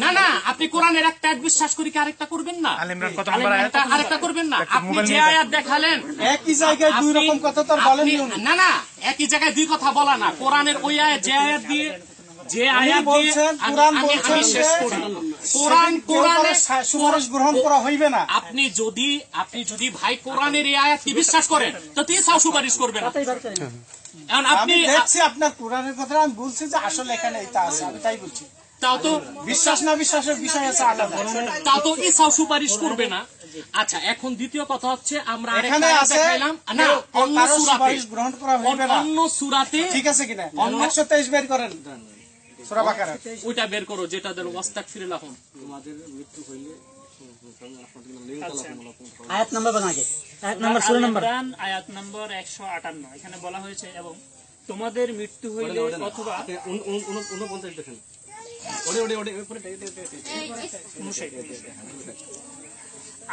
না না, আপনি কোরআনের একটা আয়াত বিশ্বাস করি কি আরেকটা করবেন না? আরেকটা করবেন না। আপনি যে আয়াত দেখালেন, একই জায়গায় দুই রকম কথা তো বলেননি উনি না না, একই জায়গায় দুই কথা বলা না। কোরআনের ওই আয়াত, যে আয়াত দিয়ে বলছেন কোরআন আমি বলছেন শেষ যে করি। কোরআনের সুপারিশ গ্রহণ করা হইবে না আপনি যদি ভাই কোরআনের এই আয়াতকে বিশ্বাস করেন তো ঈসাও সুপারিশ করবেন না। এখন আপনি আমি দেখছি আপনার কোরআনের কথা আমি বলছি যে আসলে এখানে এটা আছে আমি তাই বলছি তাও তো বিশ্বাস না বিশ্বাসের বিষয় আছে আলাদা ঈসাও সুপারিশ করবে না। আচ্ছা, এখন দ্বিতীয় কথা হচ্ছে আমরা আরেকটা এখানে আয়াত আছে দেখাইলাম না, অন্য কারো সূরাতে, সুপারিশ গ্রহণ করা হইবে না অন্য সূরাতে ঠিক আছে কিনা 123 বের করেন সূরা বাকারা ওইটা বের করো, যেটা দেন ওয়াস্তাগফির লাহুম। আয়াত নাম্বার বানাকে আয়াত নাম্বার সূরা নাম্বার আয়াত নম্বর 158 এখানে বলা হয়েছে, এবং তোমাদের মৃত্যু হইলে অথবা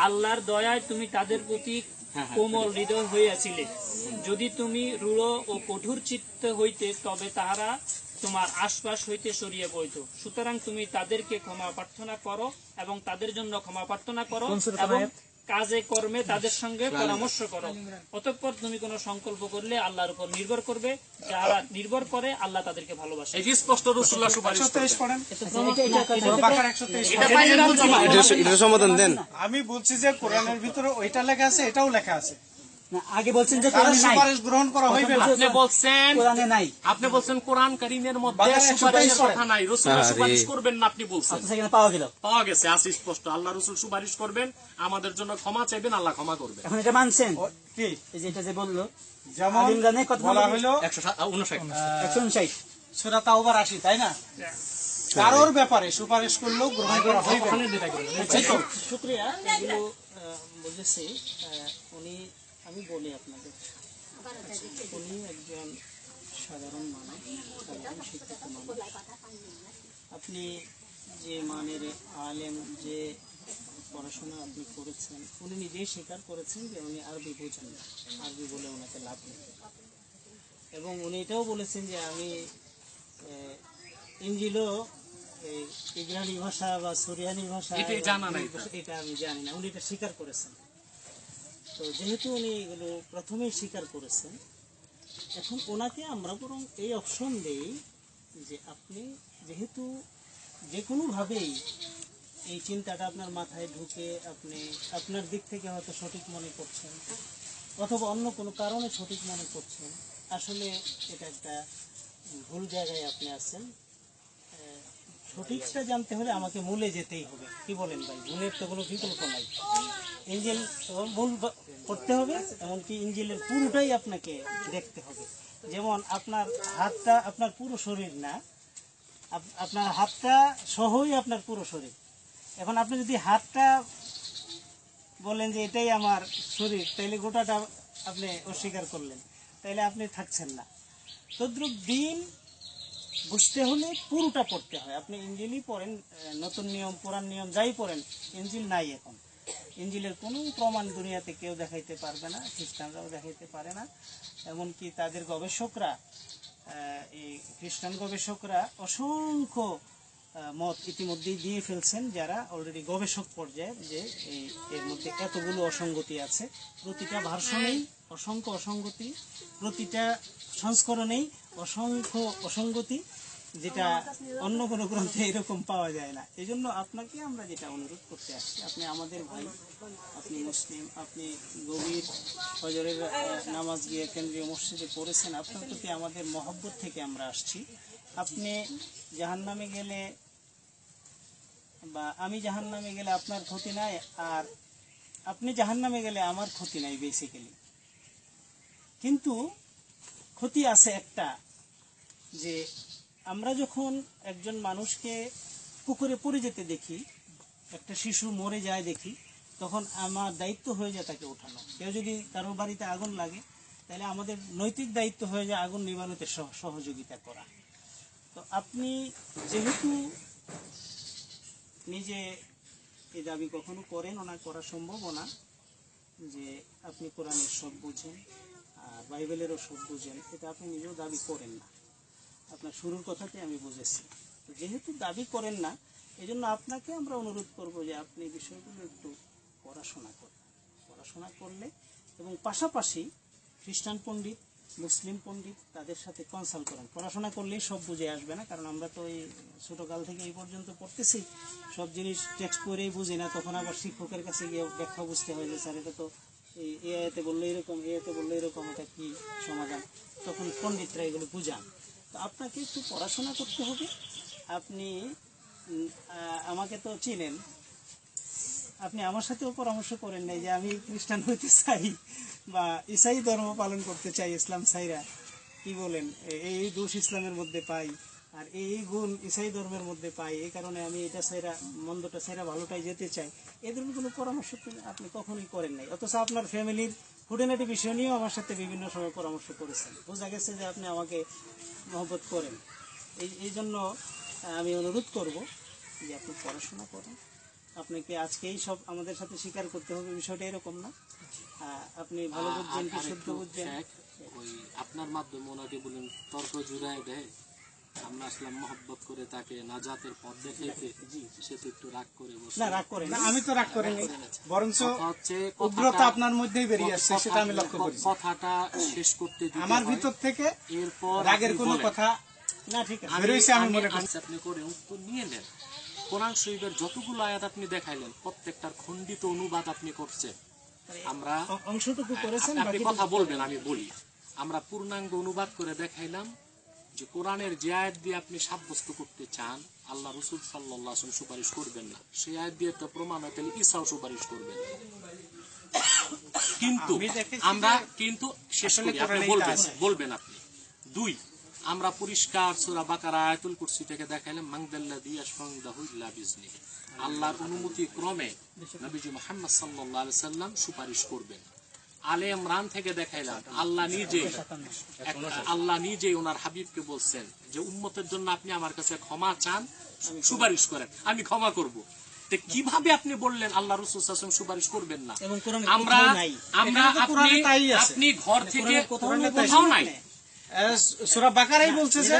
আল্লাহর দয়ায় তুমি তাদের প্রতি কোমল হৃদয় হইয়াছিলে, যদি তুমি রূঢ় ও কঠোর চিত্ত হইতে তবে তাহারা তোমার আশপাশ হইতে সরিয়ে পড়িত। সুতরাং তুমি তাদেরকে ক্ষমা প্রার্থনা করো এবং তাদের জন্য ক্ষমা প্রার্থনা করো এবং কাজে কর্মে তাদের সঙ্গে পরামর্শ করো। অতঃপর তুমি কোনো সংকল্প করলে আল্লাহর উপর নির্ভর করবে, যারা নির্ভর করে আল্লাহ তাদেরকে ভালোবাসে। এই যে স্পষ্ট রাসূলুল্লাহ সুপারিশ করবেন। 123 পড়েন সূরা বাকারা 123 এটা পাইলেন বলছি না। এটা সমাধান দেন। আমি বলছি যে কোরআনের ভিতরে ওইটা লেখা আছে এটাও লেখা আছে না, আগে বলছেন যে কারো কোরআনে নাই, সুপারিশ গ্রহণ করা হইবে না কোরআনে নাই। আপনি বলছেন কোরআন কারীমের মধ্যে বাকারা সুপারিশের 123 কথা নাই, রাসূল সুপারিশ করবেন না আপনি বলছেন। অথচ এখানে পাওয়া গেল। পাওয়া গেছে, আছে স্পষ্ট, আল্লাহ রাসূল সুপারিশ করবেন, আমাদের জন্য ক্ষমা চাইবেন, আল্লাহ ক্ষমা করবেন। এখন এটা মানছেন কি এই যে এটা যে বললো যেমন আল ইমরানে কত বলা নম্বর? হলো 159 সূরা তাওবার 80 তাই না কারোর ব্যাপারে সুপারিশ করলেও গ্রহণ করা হইবে না শুকরিয়া, এগুলো বুঝেছি। আমি বলি আপনাদের, উনি একজন সাধারণ মানুষ, সাধারণ শিক্ষিত মানুষ। আপনি যে মানের আলেম, যে পড়াশোনা আপনি করেছেন, উনি নিজেই স্বীকার করেছেন যে উনি আরবি বোঝেন না, আরবি বলে ওনাকে লাভ নেই। এবং উনি এটাও বলেছেন যে আমি ইঞ্জিলও ইব্রানি ভাষা বা সুরিয়ানি ভাষা এটাই জানা নাই। এটা আমি জানি না, উনি এটা স্বীকার করেছেন। তো যেহেতু উনি এগুলো প্রথমেই স্বীকার করেছেন, এখন ওনাকে আমরা বরং এই অপশন দেই যে আপনি যেহেতু যে কোনোভাবেই এই চিন্তাটা আপনার মাথায় ঢুকে আপনি আপনার দিক থেকে হয়তো সঠিক মনে করছেন অথবা অন্য কোনো কারণে সঠিক মনে করছেন, আসলে এটা একটা ভুল জায়গায় আপনি আছেন। সঠিকটা জানতে হলে আমাকে মূলে যেতেই হবে। কি বলেন ভাই? মূলের তো কোনো বিকল্প নাই। ইঞ্জিল মূল করতে হবে, এমনকি ইঞ্জিলের পুরোটাই আপনাকে দেখতে হবে। যেমন আপনার হাতটা আপনার পুরো শরীর না, আপনার হাতটা সহই আপনার পুরো শরীর। এখন আপনি যদি হাতটা বলেন যে এটাই আমার শরীর, তাইলে গোটাটা আপনি অস্বীকার করলেন, তাইলে আপনি থাকছেন না। তদ্রুপ দিন বুঝতে হলে পুরোটা পড়তে হয়। আপনি ইঞ্জিলই পড়েন, নতুন নিয়ম পুরান নিয়ম যাই পড়েন, ইঞ্জিল নাই এখন। ইঞ্জিলের কোনো প্রমাণ দুনিয়াতে কেউ দেখাইতে পারবে না, খ্রিস্টানরাও দেখাইতে পারে না। এমনকি তাদের গবেষকরা, এই খ্রিস্টান গবেষকরা অসংখ্য মত ইতিমধ্যেই দিয়ে ফেলছেন, যারা অলরেডি গবেষক পর্যায়ে, যে এর মধ্যে এতগুলো অসঙ্গতি আছে, প্রতিটা ভার্সনেই অসংখ্য অসঙ্গতি, প্রতিটা সংস্করণেই অসংখ্য অসঙ্গতি, যেটা অন্য কোনো গ্রন্থে এরকম পাওয়া যায় না। এই জন্য আপনাকে আমরা যেটা অনুরোধ করতে আসছি, আপনি আমাদের ভাই, আপনি মুসলিম, আপনি গভীর ফজরের নামাজ গিয়ে কেন্দ্রীয় মসজিদে পড়েছেন, আপনার প্রতি আমাদের মহব্বত থেকে আমরা আসছি। আপনি জাহান্নামে গেলে বা আমি জাহান্নামে গেলে আপনার ক্ষতি নাই, আর আপনি জাহান্নামে গেলে আমার ক্ষতি নাই বেসিক্যালি। কিন্তু ক্ষতি আছে একটা, যে আমরা যখন একজন মানুষকে পুকুরে পড়ে যেতে দেখি, একটা শিশু মরে যায় দেখি, তখন আমার দায়িত্ব হয়ে যায় তাকে ওঠানো। কেউ যদি কারোর বাড়িতে আগুন লাগে, তাহলে আমাদের নৈতিক দায়িত্ব হয়ে যায় আগুন নিবানোতে সহযোগিতা করা। তো আপনি যেহেতু নিজে এই দাবি কখনো করেন না, করা সম্ভবও না, যে আপনি কোরআনের সব বুঝেন আর বাইবেলেরও সব বুঝেন, এটা আপনি নিজেও দাবি করেন না। আপনার শুরুর কথাতে আমি বুঝেছি। তো যেহেতু দাবি করেন না, এই জন্য আপনাকে আমরা অনুরোধ করব যে আপনি বিষয়গুলো একটু পড়াশোনা করেন। পড়াশোনা করলে এবং পাশাপাশি খ্রিস্টান পণ্ডিত, মুসলিম পণ্ডিত, তাদের সাথে কনসাল্ট করেন। পড়াশোনা করলেই সব বুঝে আসবে না, কারণ আমরা তো এই ছোটোকাল থেকে এই পর্যন্ত পড়তেছি, সব জিনিস টেক্সট পড়েই বুঝি না। তখন আবার শিক্ষকের কাছে গিয়ে ব্যাখ্যা বুঝতে হয় যে স্যার এটা তো এই আয়াতে বললো এরকম, এই আয়াতে বললো এরকম, এটা কি সমাধান, তখন পণ্ডিতরা এগুলো বুঝান। তো আপনাকে একটু পড়াশোনা করতে হবে। আপনি আমাকে তো চিনেন, আপনি আমার সাথেও পরামর্শ করেন নাই যে আমি খ্রিস্টান হইতে চাই বা ইসাই ধর্ম পালন করতে চাই, ইসলাম ছাইরা। কি বলেন, এই দোষ ইসলামের মধ্যে পাই আর এই গুণ ইসাই ধর্মের মধ্যে পাই, এই কারণে আমি এটা ছাইরা, মন্দটা ছাইরা ভালোটাই যেতে চাই। এই ধরনের কোনো পরামর্শ আপনি কখনোই করেন নাই। অথচ আপনার ফ্যামিলির খুঁটিনাটি বিষয় নিয়েও আমার সাথে বিভিন্ন সময় পরামর্শ করেছেন। বোঝা গেছে যে আপনি আমাকে মহব্বত করেন। এই জন্য আমি অনুরোধ করব যে আপনি পড়াশোনা করেন। আপনাকে আজকেই সব আমাদের সাথে স্বীকার করতে হবে, বিষয়টা এরকম না। আপনি ভালো বুঝছেন কি শুদ্ধ বুঝছেন, ওই আপনার মাধ্যমে ওনাকে বলেন তর্ক জুড়াই দেয়, আমরা আসলাম মহব্বত করে তাকে নাজাতের পথ দেখাইতে, সে তো একটু রাগ করে বসে। না, রাগ করেন না, আমি তো রাগ করিনি, বরঞ্চ হচ্ছে উগ্রতা আপনার মধ্যেই বেরিয়ে আসছে, সেটা আমি লক্ষ্য করি। কথাটা শেষ করতে দিতে আমার হয়। ভিতর থেকে এরপর রাগের আপনি কোনো বলেন। কথা না ঠিক আছে। বেরোইছে আমি মনে করি। আপনি করে উত্তর নিয়ে নেন। কোরআন শরীফের যতগুলো আয়াত আপনি দেখাইলেন, প্রত্যেকটার খণ্ডিত অনুবাদ আপনি করছেন। আমরা অংশটুকু করেছেন, আপনি কথা বলবেন, আমি বলি। আমরা পূর্ণাঙ্গ অনুবাদ করে দেখাইলাম যে কোরআনের যে আয়াত দিয়ে আপনি সাব্যস্ত করতে চান আল্লাহ রাসূল সাল্লাল্লাহু আলাইহি ওয়াসাল্লাম সুপারিশ করবেন না, সেই আয়াত দিয়ে একটা প্রমাণ হয়, তাহলে ঈসাও সুপারিশ করবেন। কিন্তু আমরা কিন্তু শেষ করি, আপনি বলবেন আপনি। 2, আমরা পরিষ্কার সূরা বাকারা আয়াতুল কুরসি থেকে দেখাইলাম, মানদাল্লাযী ইয়াশফাউহু ইল্লা বিইজনিহি, আল্লাহর অনুমতি ক্রমে নবীজি মুহাম্মদ সাল্লাল্লাহু আলাইহি ওয়াসাল্লাম সুপারিশ করবেন। আলে ইমরান থেকে দেখাইলাম আল্লাহ নিজে ওনার হাবিবকে বলছেন যে উম্মতের জন্য আপনি আমার কাছে ক্ষমা চান, সুপারিশ করেন, আমি ক্ষমা করব। তো কিভাবে আপনি বললেন আল্লাহ রাসূল সাল্লাল্লাহু আলাইহি ওয়াসাল্লাম সুপারিশ করবেন না? আপনি ঘর থেকে কোথাও নাই, সূরা বাকারাই বলছে যে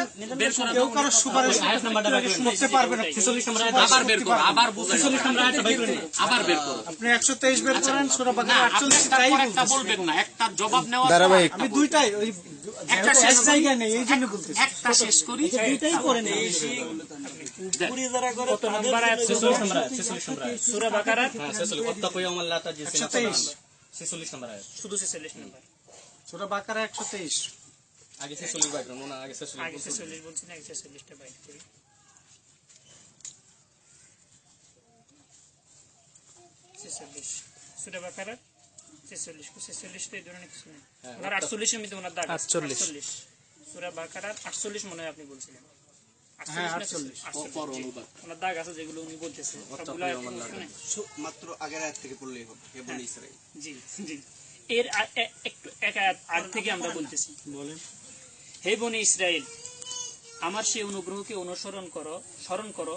কেউ কারো সুপারিশ করতে পারবে না। আবার বের করো, আবার বুঝে আবার বের করো। আপনি 123 বের করেন, সূরা না, বাকারা আপনি 48 একটার টাই পর একটা বলছে। বলবেন না, একটা জবাব নেওয়া ধারাবাহিক। আমি দুইটাই ওই একটা যেহেতু শেষ এক জায়গায় নেই এই জন্য বলতেছি। একটা শেষ করি। দুইটাই করে নেই। পুরি যারা করে তাদের জন্য সূরা বাকারা 123 শুধু 46 নাম্বার। সূরা বাকারা 123। আগে 46 বলছি না, আগে 46টা বাইট করি। 46 সূরা বাকারা 46টাই ধরে নিচ্ছি না। ওনার 48 এর মধ্যে ওনার দাগ আছে। 48 সূরা বাকারার 48 মনে হয় আপনি বলছিলেন। 48 পর অনুবাদ। ওনার দাগ আছে যেগুলো উনি বলতেছে সবগুলো শুনে। মাত্র আগের আয়াত থেকে পড়লেই হবে, হে বনি ইসরাইল। জি জি, এর একটু এক আয়াত আগে থেকে আমরা বলতেছি। বলেন। হে বনি ইসরাইল, আমার সেই অনুগ্রহকে স্মরণ করো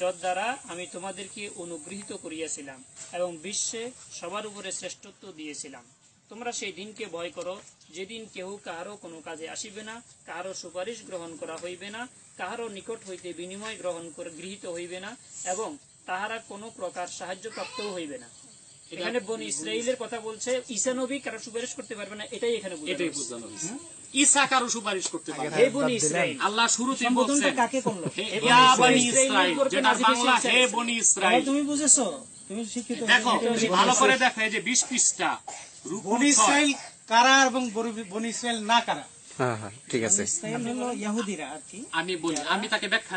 যত দ্বারা আমি তোমাদেরকে অনুগৃহীত করিয়াছিলাম এবং বিশ্বে সবার উপরে শ্রেষ্ঠত্ব দিয়েছিলাম। তোমরা সেই দিনকে ভয় করো, যেদিন কেহ কাহারও কোনো কাজে আসিবে না, কাহারও সুপারিশ গ্রহণ করা হইবে না, কাহারও নিকট হইতে বিনিময় গৃহীত হইবে না এবং তাহারা কোনো প্রকার সাহায্য প্রাপ্তও হইবে না। এখানে বনি ইসরাইলের কথা বলছে, ঈসা নবী কারো সুপারিশ করতে পারবে না, এটাই এখানে এটাই বোঝানো হয়েছে। ঈসা কারো সুপারিশ করতে পারবে না। হে বনি ইসরাইল, আল্লাহ শুরুতেই সম্বোধনটা বলছেন, কাকে করলো? ইয়া বনি ইসরাইল, যেটা বাংলা হে বনি ইসরাইল। তুমি বুঝেছো, তুমি শিক্ষিত। দেখো ভালো করে দেখো, এই যে 20 পৃষ্ঠা বনি ইসরাইল কারা এবং বনি ইসরাইল না কারা? হ্যাঁ হ্যাঁ ঠিক আছে। ইসরাইল হলো ইহুদিরা আর কি। আমি বলি, আমি তাকে ব্যাখ্যা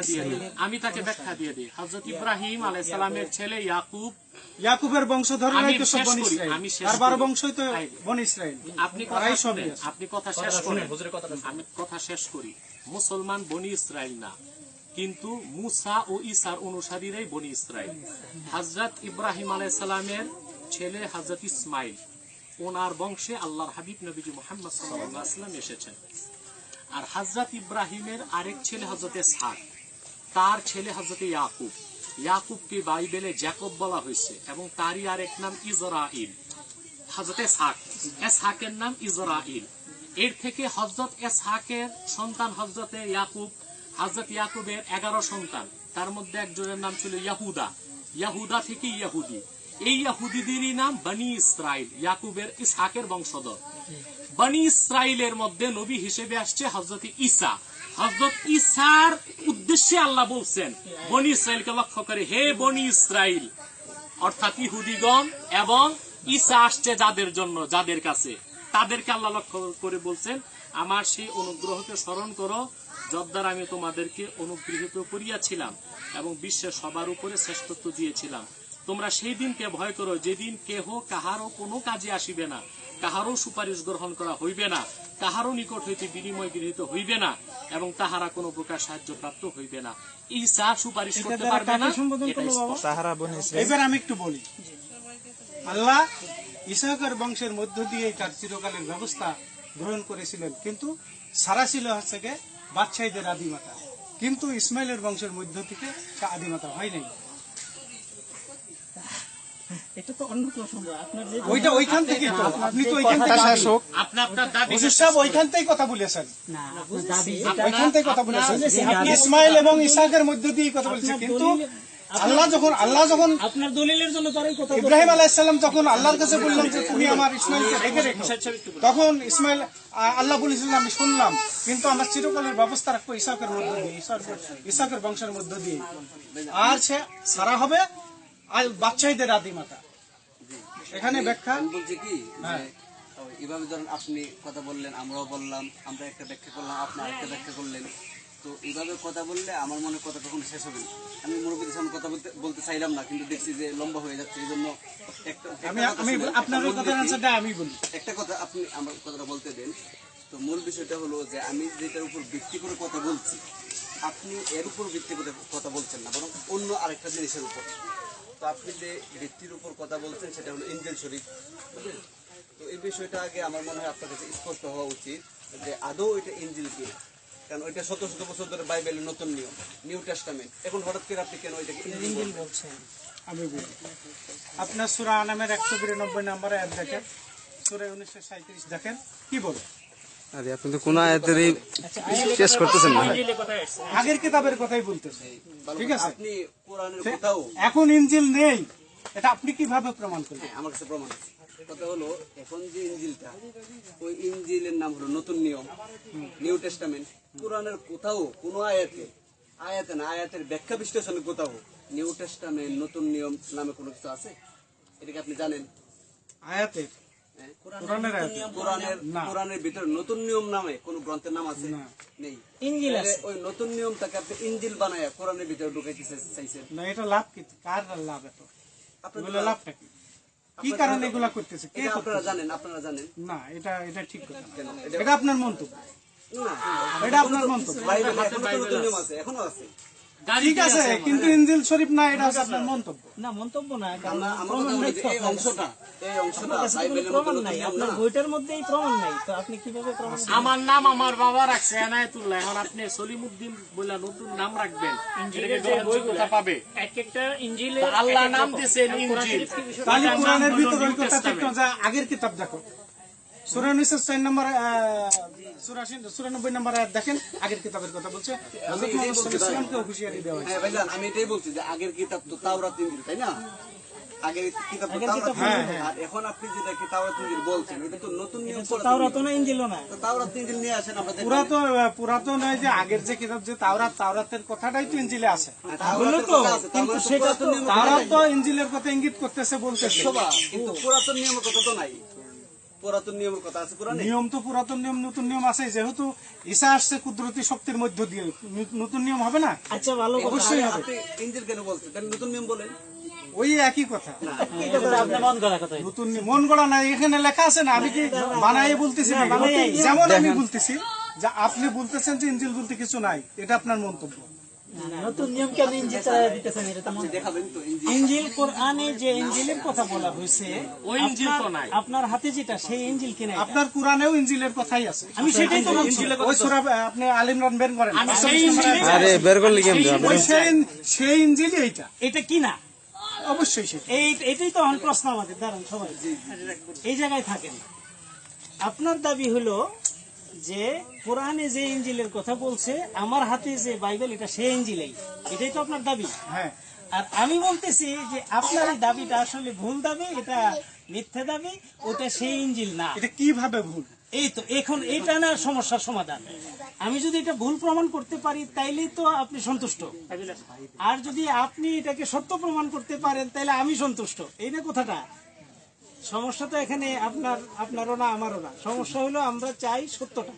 দিয়ে দিই। হযরত ইব্রাহিম আলাইহিস সালামের ছেলে ইয়াকুব, ইয়াকুবের বংশধররাই তো সব শেষ বনি করি, ইসরাইল। আমি শেষ তার করি। 12 বংশই তো বনি ইসরাইল। আপনি তারাই সবই আছে। আপনি কথা শেষ করেন, আমি কথা শেষ করি। মুসলমান বনি ইসরাইল না, কিন্তু মুসা ও ঈসার অনুসারীরাই বনি ইসরাইল। হযরত ইব্রাহিম আলাইহিস সালামের ছেলে হযরত ইসমাইল, ওনার বংশে আল্লাহর হাবিব নবীজি মুহাম্মদ সাল্লাল্লাহু আলাইহি ওয়াসাল্লাম এসেছেন। আর হযরত ইব্রাহিমের আরেক ছেলে হযরত ইসহাক, তার ছেলে হযরত ইয়াকুব। ইয়াকুবকে বাইবেলে জ্যাকব বলা হয়েছে এবং তারই আরেক নাম ইসরাইল। হযরত ইসহাকের নাম ইসরাইল। এর থেকে হযরত ইসহাকের সন্তান হযরত ইয়াকুব। হযরত ইয়াকুবের 11 সন্তান, তার মধ্যে একজনের নাম ছিল ইয়াহুদা। ইয়াহুদা থেকে ইহুদি, এই ইহুদিদেরই নাম বনি ইসরাইল, ইয়াকুবের ইসহাকের বংশধর। বনি ইসরাইলের মধ্যে নবী হিসেবে আসছে হযরত ঈসা। হযরত ঈসার উদ্দেশ্যে আল্লাহ বলছেন বনি ইসরাইলকে লক্ষ্য করে, হে বনি ইসরাইল, অর্থাৎ ইহুদিগণ, এবং ঈসা আসছে যাদের জন্য, যাদের কাছে, তাদেরকে আল্লাহ লক্ষ্য করে বলছেন, আমার সেই অনুগ্রহকে স্মরণ করো যত দ্বারা আমি তোমাদেরকে অনুগৃহীত করিয়াছিলাম এবং বিশ্বের সবার উপরে শ্রেষ্ঠত্ব দিয়েছিলাম। তোমরা সেই দিনকে ভয় করো, যেদিন কেহ কাহারও কোনো কাজে আসিবে না, কাহারও সুপারিশ গ্রহণ করা হইবে না, কাহারও নিকট হইতে বিনিময় গৃহীত হইবে না এবং তাহারা কোনো প্রকার সাহায্য প্রাপ্ত হইবে না। ঈসা সুপারিশ করতে পারবে না, এটাই স্পষ্ট। এবার আমি একটু বলি। আল্লাহ ইসহাকের বংশের মধ্য দিয়ে তার চিরকালের ব্যবস্থা গ্রহণ করেছিলেন, কিন্তু সারা ছিল হচ্ছে গিয়ে বাদশাহীদের আদিমাতা, কিন্তু ইসমাইলের বংশের মধ্য থেকে তা আদিমাতা হয় নাই। এটা তো অন্য প্রসঙ্গ। আপনার যে ওইটা ওইখান থেকে তো, আপনি তো ওইখান থেকে আপনার দাবি হুজুর সাহেব ওইখান থেকেই কথা বলেছেন, না, আপনার দাবি ওইখান থেকে কথা বলেছেন। ইসমাইল এবং ইসহাকের মধ্য দিয়ে কথা বলেছে, কিন্তু আল্লাহ যখন আপনার দলিলের জন্য তারাই কথা ইব্রাহিম আলাইহিস সালাম যখন আল্লাহর কাছে বললেন যে তুমি আমার ইসমাইলকে রেখে রেখো, তখন ইসমাইল আল্লাহ বলেছিলেন আমি শুনলাম, কিন্তু আমার চিরকালের ব্যবস্থা রাখবো ইসহাকের মধ্য দিয়ে, ইসহাকের বংশের মধ্য দিয়ে, আর সে সারা হবে আর বাদশাহীদের আদিমাতা। এখানে ব্যাখ্যা আমি বলছি কি যে এভাবে ধরেন আপনি কথা বললেন, আমরাও বললাম, আমরা একটা ব্যাখ্যা করলাম, আপনি একটা ব্যাখ্যা করলেন, তো এইভাবে কথা বললে আমার মনে কথা কখনো শেষ হবে না। আমি মুরব্বীদের সামনে কথা বলতে চাইলাম না, কিন্তু দেখছি যে লম্বা হয়ে যাচ্ছে, এই জন্য আমি আপনার ওই কথার আনসারটা আমি বলি। একটা কথা আপনি আমার কথাটা বলতে দেন। তো মূল বিষয়টা হলো যে আমি যেটার উপর ভিত্তি করে কথা বলছি, আপনি এর উপর ভিত্তি করে কথা বলছেন না, বরং অন্য আরেকটা জিনিসের উপর। তো আপনি যে ভিত্তির উপর কথা বলছেন সেটা হলো ইনজিল শরীফ, বুঝলেন? তো এই বিষয়টা আগে আমার মনে হয় আপনার কাছে স্পষ্ট হওয়া উচিত যে আদৌ এটা ইনজিল কি, কারণ ওইটা শত শত বছর ধরে বাইবেলের নতুন নিয়ম, নিউ টেস্টামেন্ট। এখন হঠাৎ করে আপনি কেন ওইটাকে ইনজিল বলছেন? আমি বলি, আপনার সূরা আনামের 192 নম্বরে আয়াত দেখেন, সূরা 1937 দেখেন কি বলে। আরে আপনি তো কোন আয়াতেরই শেষ করতেছেন না। আগের কিতাবের কথাই বলতেছে, ঠিক আছে? আপনি কোরআনের কোথাও এখন ইনজিল নেই, এটা আপনি কিভাবে প্রমাণ করবেন? আমার কাছে প্রমাণ আছে। কথা হলো এখন যে ইনজিলটা, ওই ইনজিলের নাম হলো নতুন নিয়ম, নিউ টেস্টামেন্ট। কোরআনের কোথাও কোনো আয়াতে না, আয়াতের ব্যাখ্যা বিশ্লেষণে কোথাও নিউ টেস্টামেন্ট নতুন নিয়ম নামে কোনো কিছু আছে? এটাকে আপনি জানেন? আয়াতের হ্যাঁ? কোরআনের আয়াতে কোরআনের ভিতরে নতুন নিয়ম নামে কোন গ্রন্থের নাম আছে? নেই। ইনজিল আছে। ওই নতুন নিয়মটাকে আপনি ইনজিল বানায়া কোরআনের ভিতরে ঢুকাইতে চাইছেন। না, এটা লাভ কি? কার লাভ? এত আপনার এগুলো লাভটা কি? কি কারণে এগুলা করতেছে? কে এটা করতেছে? আপনারা জানেন না, এটা ঠিক কথা না। কেন? এটা আপনার মন্তব্য, না, এটা আপনার মন্তব্য। বাইবেলে এখনো তো নতুন নিয়ম আছে, এখনো আছে। ঠিক আছে, কিন্তু ইনজিল শরীফ না, এটা হচ্ছে আপনার মন্তব্য। না, মন্তব্য না, কারণ আমার প্রমাণ কথা হলো নাই যে তো এই আপনার অংশটা আপনার কাছে কোনো বাইবেলের মতো প্রমাণ নতুন নাই, নিয়ম আপনার না। বইটার মধ্যেই প্রমাণ নাই, তো আপনি কিভাবে প্রমাণ করবেন? আমার নাম আমার বাবা রাখছে এনায়েতুল্লাহ, এখন আপনি সলিমুদ্দিন বলে নতুন নাম রাখবেন, এটাকে গ্রহণযোগ্যতা পাবে? এক একটা ইঞ্জিলে আল্লাহ নাম দিয়েছেন ইনজিল, তাহলে এটার নাম কোরআনের হলো ভিতরে ওই নিউ কথা ঠিক টেস্টামেন্ট। না, যা আগের কিতাব দেখো, সূরা নিসা 4 নম্বর 94 নম্বর আয়াত দেখেন, আগের কিতাবের কথা বলছে। হযরত মুহাম্মদ সাল্লাল্লাহু আলাইহি ওয়াসাল্লামকে হুঁশিয়ারি দেওয়া হয়েছে। হ্যাঁ ভাইজান, আমি এটাই বলছি যে আগের কিতাব তো তাওরাত ইনজিল, তাই না? আগের কিতাব তো তাওরাত ইনজিল। আর এখন আপনি যেটাকে তাওরাত ইনজিল বলছেন, এটা তো নতুন নিয়ম। তাওরাত না, ইনজিলও না। তো তাওরাত ইনজিল নিয়ে আসেন, আমরা দেখব। পুরাতন নয় যে আগের যে কিতাব, যে তাওরাতের কথাটাই তো ইনজিলে আছে। তাওরাতের কথা আছে, তার মানে তো পুরাতন নিয়মের কথা তাওরাত নাই। তো ইনজিলের কথা ইঙ্গিত করতেছে, বলতেছে। শোভা, কিন্তু পুরাতন নিয়মের কথা তো নাই। পুরাতন নিয়মের কথা আছে কোরআনে? নিয়ম তো পুরাতন নিয়ম, নতুন নিয়ম আছে। যেহেতু ঈসা আসছে কুদরতি শক্তির মধ্য দিয়ে, নতুন নিয়ম হবে না? আচ্ছা, ভালো কথা। অবশ্যই হবে। আপনি ইনজিল কেন বলছেন? তাহলে নতুন নিয়ম বলেন। ওই একই কথা। আপনি মন গড়া কথা। নতুন নিয়ম মন গড়া নাই, এখানে লেখা আছে না। আমি কি বানাই বলতেছি না, যেমন আমি বলতেছি যে আপনি বলতেছেন যে ইনজিল বলতে কিছু নাই, এটা আপনার মন্তব্য। নতুন নিয়ম কেন ইনজিল চালায় দিতেছেন? এটা তো দেখাবেন তো ইনজিল। ইনজিল, কোরআনে যে ইনজিলের কথা বলা হয়েছে, ওই ইনজিল তো নাই। আপনার হাতে যেটা, সেই ইনজিল কিনা? আপনার কোরআনেও ইনজিলের কথাই আছে। আমি সেটাই তো বলছি। ওই সূরা আপনি আল ইমরান বের করেন, আমি সেই ইনজিল- আরে বের করলি কেমন? ওই সেই ইনজিলই এইটা, এটা কিনা? অবশ্যই সেটা। এটাই তো আমার প্রশ্ন আমাদের। দাঁড়ান সবাই, এই জায়গায় থাকেন। আপনার দাবি হলো যে কোরআনে যে ইনজিলের কথা বলছে, আমার হাতে যে বাইবেল, এটা সেই ইনজিলেই, এটাই তো আপনার দাবি। হ্যাঁ, আর আমি বলতেছি যে আপনার এই দাবিটা আসলে ভুল দাবি, এটা মিথ্যা দাবি, ওটা সেই ইনজিল না। এটা কিভাবে ভুল? এই তো এখন এটা না সমস্যার সমাধান। আমি যদি এটা ভুল প্রমাণ করতে পারি, তাইলেই তো আপনি সন্তুষ্ট। আর যদি আপনি এটাকে সত্য প্রমাণ করতে পারেন, তাহলে আমি সন্তুষ্ট। এই না কথাটা। সমস্যা তো এখানে আপনারও না, আমারও না। সমস্যা হলো আমরা চাই সত্যটা।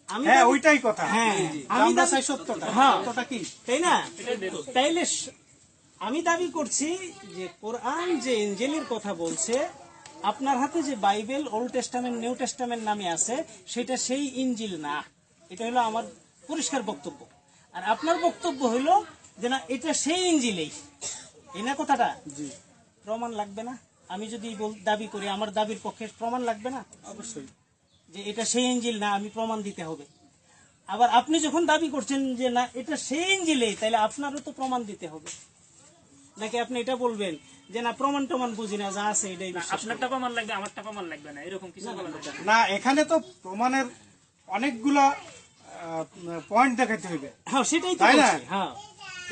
আমি হ্যাঁ, দাবি- ওইটাই কথা। হ্যাঁ, আমরা আমি দাবি- চাই সত্যটা। হ্যাঁ। সত্যটা কি? তাই না? তাইলে আমি দাবি করছি যে কোরআন যে ইনজিলের কথা বলছে, আপনার হাতে যে Bible old testament new testament নামে আছে, সেটা সেই ইনজিল না। এটা হলো আমার পরিষ্কার বক্তব্য। আর আপনার বক্তব্য হলো যে না, এটা সেই ইনজিলেই। এই না কথাটা? প্রমাণ লাগবে না? আমি যদি দাবি করি, আমার দাবির পক্ষে প্রমাণ লাগবে না? অবশ্যই। যে এটা সেই ইনজিল না, আমি প্রমাণ দিতে হবে। আবার আপনি যখন দাবি করছেন যে না, এটা সেই ইনজিলেই, তাহলে আপনারও তো প্রমাণ দিতে হবে। নাকি আপনি এটা বলবেন যে না, প্রমাণ টমান বুঝি না, যা আছে এটাই বিশ্বাস করি। আপনারটা প্রমাণ লাগবে, আমারটা প্রমাণ লাগবে না, এরকম কিছু বলা যাবে না। না, এখানে তো প্রমাণের অনেকগুলো পয়েন্ট দেখাতে হবে, হ্যাঁ, সেটাই তো তাই না? বলছি। হ্যাঁ,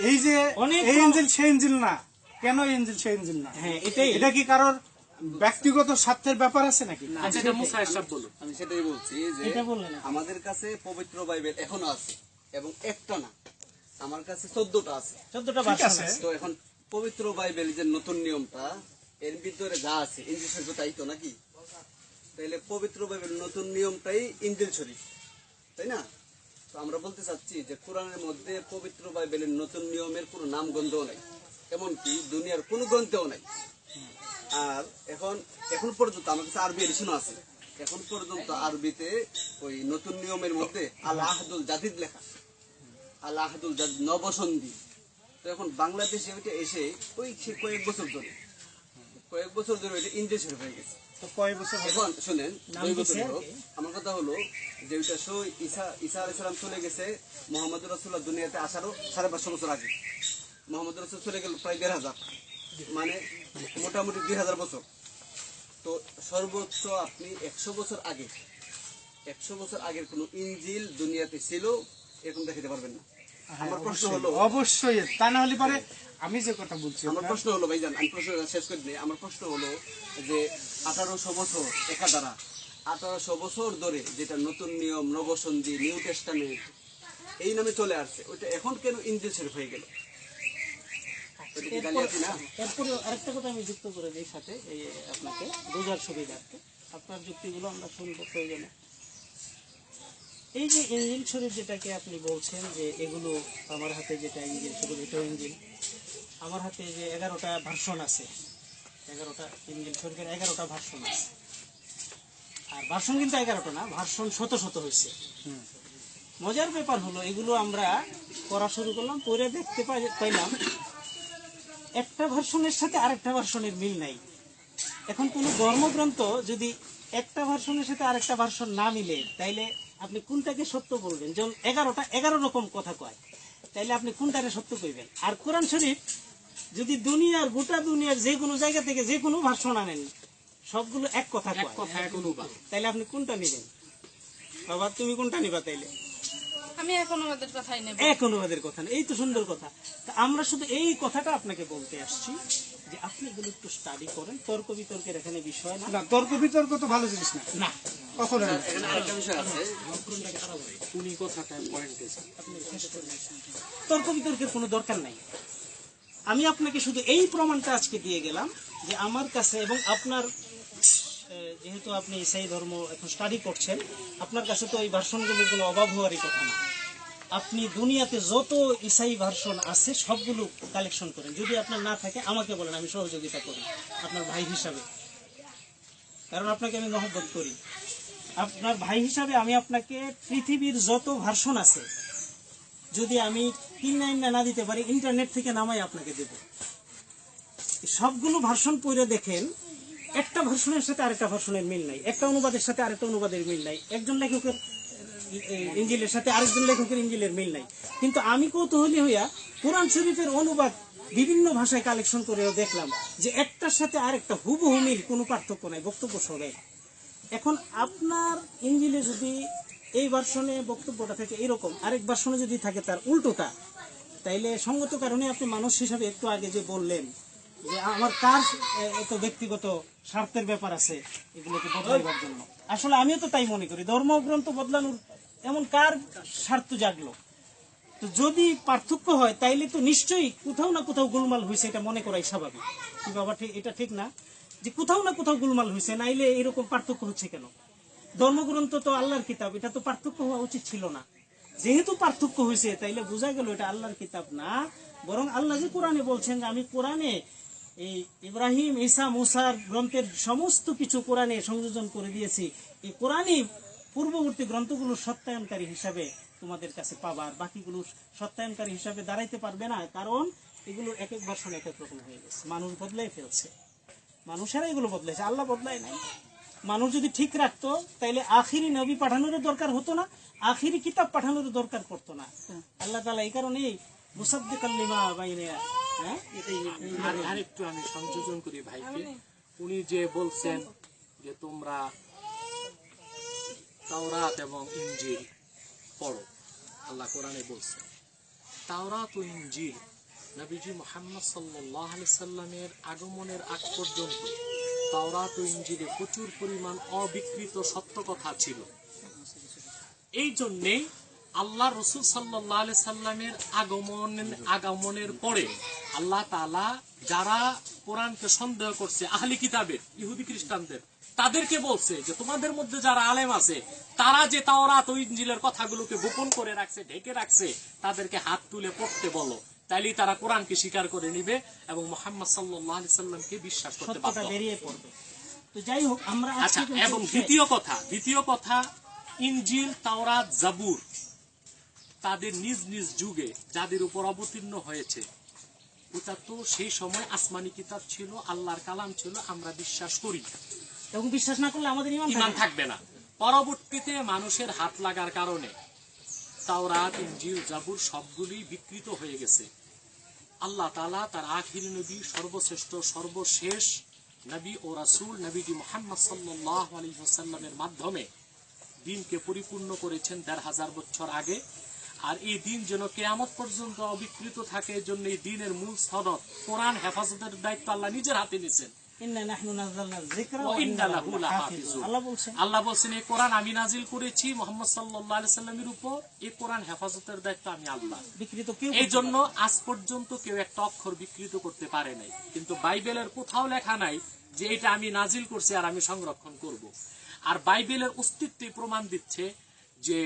এই যে অনেক এই ইনজিল সেই ইনজিল না, কেন এই ইনজিল সেই ইনজিল না? হ্যাঁ, এটাই। এটা কি কারোর ব্যক্তিগত স্বার্থের ব্যাপার আছে নাকি? আচ্ছা, এটা মুসা সাহেব বলুন। আমি সেটাই বলছি যে এটা বললেন না। আমাদের কাছে পবিত্র বাইবেল এখনো আছে, এবং একটা না, আমার কাছে 14টা আছে। 14টা ঠিক ভাষা আছে। আছে। তো এখন পবিত্র বাইবেল যে নতুন নিয়মটা, এর ভিতরে যা আছে ইনজিল শরীফ তাই তো নাকি? তাইলে পবিত্র বাইবেল নতুন নিয়মটাই ইনজিল শরীফ, তাই না? তো আমরা বলতে চাচ্ছি যে কোরআনের মধ্যে পবিত্র বাইবেলের নতুন নিয়মের কোনো নাম গন্ধও নাই, এমনকি দুনিয়ার কোনো গ্রন্থেও নাই। আর এখন পর্যন্ত আমার কাছে আরবি এডিশনও আছে, এখন পর্যন্ত আরবিতে ওই নতুন নিয়মের মধ্যে আল আহদুল জাদিদ লেখা, আল আহদুল জাদিদ নবসন্ধি। তো এখন বাংলাদেশে ওইটা এসে ওই কয়েক বছর ধরে ওইটা ইংরেজি শরীফ হয়ে গেছে। তো কয় বছর হবে? এখন শুনেন, নাম 2 দিছে বছর আর হোক, কি। আমার কথা হলো যে ওইটা ঈসা আলাইহিস সালাম চলে গেছে মুহাম্মদ রাসূলুল্লাহ দুনিয়াতে আসারও 550 বছর আগে। মুহাম্মদ রাসূল চলে গেল প্রায় 1500, মানে মোটামুটি 2000 বছর। তো সর্বোচ্চ আপনি 100 বছর আগে 100 বছর আগের কোন ইনজিল দুনিয়াতে ছিল এরকম দেখাতে পারবেন না। আমার প্রশ্ন হলো, অবশ্যই তা না হলে পরে আমি যে কথা বলছি আমার প্রশ্ন হলো ভাইজান, আমি প্রশ্ন শেষ করে দিই। আমার প্রশ্ন হলো যে 1800 বছর একাধারা 1800 বছর ধরে যেটা নতুন নিয়ম, নবসন্ধি, নিউ টেস্টামেন্ট এই নামে চলে আসছে, ওইটা এখন কেন ইনজিল শরীফ হয়ে গেল? ওইটা কি গালিয়াতি না? এরপরে আরেকটা কথা আমি যুক্ত করে দিই সাথে, এই আপনাকে বোঝার সুবিধার্থে আপনার যুক্তিগুলো আমরা শুনবো প্রয়োজনে। এই যে ইঞ্জিল শরীফ যেটাকে আপনি বলছেন যে এগুলো আমার হাতে যেটা ইঞ্জিল শরীফ এটাও ইঞ্জিল, আমার হাতে যে 11টা ভার্সন আছে, 11টা ইঞ্জিল শরীফের 11টা ভার্সন আছে। আর ভার্সন কিন্তু 11টা না, ভার্সন শত শত হয়েছে। মজার ব্যাপার হলো এগুলো আমরা পড়া শুরু করলাম, পড়ে দেখতে পাইলাম একটা ভার্সনের সাথে আরেকটা ভার্সনের মিল নাই। এখন কোনো ধর্মগ্রন্থ যদি একটা ভার্সনের সাথে আরেকটা ভার্সন না মিলে তাইলে আপনি কোনটাকে সত্য বলবেন? যেমন 11টা 11 রকম কথা কয়, তাইলে আপনি কোনটাকে সত্য কইবেন? আর কোরআন শরীফ যদি দুনিয়ার গোটা দুনিয়ার যে কোনো জায়গা থেকে যে কোনো ভার্সন আনেন, সবগুলো এক কথা কয়, তাইলে আপনি কোনটা নেবেন? বাবা তুমি কোনটা নিবা? তাইলে আমি এখন আমাদের কথাই নেব। এক অনুবাদের কথা না, এই তো সুন্দর কথা। তা আমরা শুধু এই কথাটা আপনাকে বলতে আসছি যে আপনি এগুলো একটু স্টাডি করেন। তর্ক বিতর্কের এখানে বিষয় না। না, তর্ক বিতর্ক তো ভালো জিনিস না, না কখনো না। এখানে আরেকটা বিষয় আছে, উনি কথাটা পয়েন্টে তর্ক বিতর্কের কোনো দরকার নাই। আমি আপনাকে শুধু এই প্রমাণটা আজকে দিয়ে গেলাম যে আমার কাছে এবং আপনার, যেহেতু আপনি ইসাই ধর্ম এখন স্টাডি করছেন, আপনার কাছে তো ওই ভার্সনগুলোর কোনো অভাব হওয়ারই কথা না। আপনি দুনিয়াতে যত ইসাই ভার্সন আছে সবগুলো কালেকশন করেন। যদি আপনার না থাকে আমাকে বলেন, আমি সহযোগিতা করি আপনার ভাই হিসাবে, কারণ আপনাকে আমি মহব্বত করি। আপনার ভাই হিসাবে আমি আপনাকে পৃথিবীর যত ভার্সন আছে যদি আমি 3 লাইন না দিতে পারি, ইন্টারনেট থেকে নামাই আপনাকে দেব। সবগুলো ভার্সন পড়ে দেখেন, একটা ভার্সনের সাথে আরেকটা ভার্সনের মিল নাই, একটা অনুবাদের সাথে আরেকটা অনুবাদের মিল নাই, একজন লেখকের ইঞ্জিলের সাথে আরেকজন লেখকের ইঞ্জিলের মিল নাই। কিন্তু আমি কৌতূহলী হইয়া কোরআন শরীফের অনুবাদ বিভিন্ন ভাষায় কালেকশন করেও দেখলাম যে একটার সাথে আরেকটা হুবহু মিল, কোনো পার্থক্য নাই, বক্তব্য সবাই। এখন আপনার ইঞ্জিলে যদি এই ভার্সনে বক্তব্যটা থাকে এরকম, আরেক ভার্সনে যদি থাকে তার উল্টোটা, তাইলে সঙ্গত কারণে আপনি মানুষ হিসাবে একটু আগে যে বললেন যে আমার কার এত ব্যক্তিগত স্বার্থের ব্যাপার আছে এগুলোকে বদলাইবার জন্য, আসলে আমিও তো তাই মনে করি। ধর্মগ্রন্থ বদলানোর এমন কার স্বার্থ জাগলো? তো যদি পার্থক্য হয় তাইলে তো নিশ্চয়ই কোথাও না কোথাও গোলমাল হয়েছে, এটা মনে করাই স্বাভাবিক। কিন্তু আবার এটা ঠিক না যে কোথাও না কোথাও গোলমাল হয়েছে, নাইলে এরকম পার্থক্য হচ্ছে কেন? ধর্মগ্রন্থ তো আল্লাহর কিতাব, এটা তো পার্থক্য হওয়া উচিত ছিল না। যেহেতু পার্থক্য হয়েছে তাইলে বোঝা গেল এটা আল্লাহর কিতাব না, বরং আল্লাহ যে কোরআনে বলছেন যে আমি কোরআনে এই ইব্রাহিম, ঈসা, মুসার গ্রন্থের সমস্ত কিছু কোরআনে সংযোজন করে দিয়েছি, এই কোরআনই পূর্ববর্তী গ্রন্থগুলো সত্যায়নকারী হিসাবে তোমাদের কাছে পাবার, বাকিগুলো সত্যায়নকারী হিসাবে দাঁড়াইতে পারবে না, কারণ এগুলো এক এক ভার্সন এক এক রকম হয়ে গেছে। মানুষ বদলাই ফেলছে, মানুষেরা এগুলো বদলাইছে, আল্লাহ বদলায় নাই। মানুষ যদি ঠিক রাখতো তাইলে আখিরি নবী পাঠানোর দরকার হতো না, আখিরি কিতাব পাঠানোর দরকার পড়তো না। আল্লাহ তাআলা এই কারণেই মুসাদ্দিকাল লিমা বাইনা, আরেকটু আমি সংযোজন করি ভাইকে। উনি যে বলছেন যে তোমরা তাওরাত এবং ইনজিল পড়ো, আল্লাহ কোরআনে বলছেন তাওরাত ও ইনজিল নবীজি মুহাম্মদ সাল্লাল্লাহু আলাইহি সাল্লামের আগমনের আগ পর্যন্ত তাওরাত ও ইনজিলে প্রচুর পরিমাণ অবিকৃত সত্য কথা ছিল। এই জন্যে আল্লাহ রসুল সাল্লাল্লাহু আলাইহি সাল্লামের আগমনের পরে আল্লাহ তাআলা যারা কোরআনকে সন্দেহ করছে, আহলি কিতাবের ইহুদি খ্রিস্টানদের, তাদেরকে বলছে যে তোমাদের মধ্যে যারা আলেম আছে তারা যে তাওরাত ও ইনজিলের কথাগুলোকে গোপন করে রাখছে, ঢেকে রাখছে, তাদেরকে হাত তুলে পড়তে বলো, তাইলেই তারা কোরআনকে স্বীকার করে নিবে এবং মুহাম্মদ সাল্লাল্লাহু আলাইহি সাল্লামকে বিশ্বাস করতে বাধ্য হবে। বেরিয়ে পড়বে। তো যাই হোক, আমরা আচ্ছা, এবং দ্বিতীয় কথা ইনজিল, তাওরাত, জাবুর তাদের নিজ নিজ যুগে যাদের উপর অবতীর্ণ হয়েছে, ওটা তো সেই সময় আসমানি কিতাব ছিল, আল্লাহর কালাম ছিল, আমরা বিশ্বাস করি এবং বিশ্বাস না করলে আমাদের ঈমান থাকবে না। পরবর্তীতে মানুষের হাত লাগার কারণে তাওরাত, ইনজিল, জাবুর সবগুলি বিকৃত হয়ে গেছে। আল্লাহ তাআলা তার আখিরি নবী, সর্বশ্রেষ্ঠ সর্বশেষ নবী ও রাসূল নবীজি মুহাম্মদ সাল্লাল্লাহু আলাইহি ওয়াসাল্লামের মাধ্যমে দিনকে পরিপূর্ণ করেছেন ১৫০০ বছর আগে। আর এই দিন যেন কিয়ামত পর্যন্ত অবিকৃত থাকে, এই জন্য এই দিনের মূল সনদ কোরআন হেফাজতের দায়িত্ব আল্লাহ নিজের হাতে নিয়েছেন। ইন্না নাহনু নাযালনা যিকরা ওয়া ওয়া ইন্না ইন্না লাহু লাহু লাহাফিজুন। লাহাফিজুন। আল্লাহ বলছেন আল্লাহ বলছেন এই কোরআন আমি নাজিল করেছি মুহাম্মদ সাল্লাল্লাহু আলাইহি সাল্লামের উপর, এই কোরআন হেফাজতের দায়িত্ব আমি আল্লাহ। বিকৃত কেউ এই জন্য আজ পর্যন্ত কেউ একটা অক্ষর বিকৃত করতে পারে নাই। কিন্তু বাইবেলের কোথাও লেখা নাই যে এটা আমি নাজিল করছি আর আমি সংরক্ষণ করব। আর বাইবেলের অস্তিত্বই প্রমাণ দিচ্ছে যে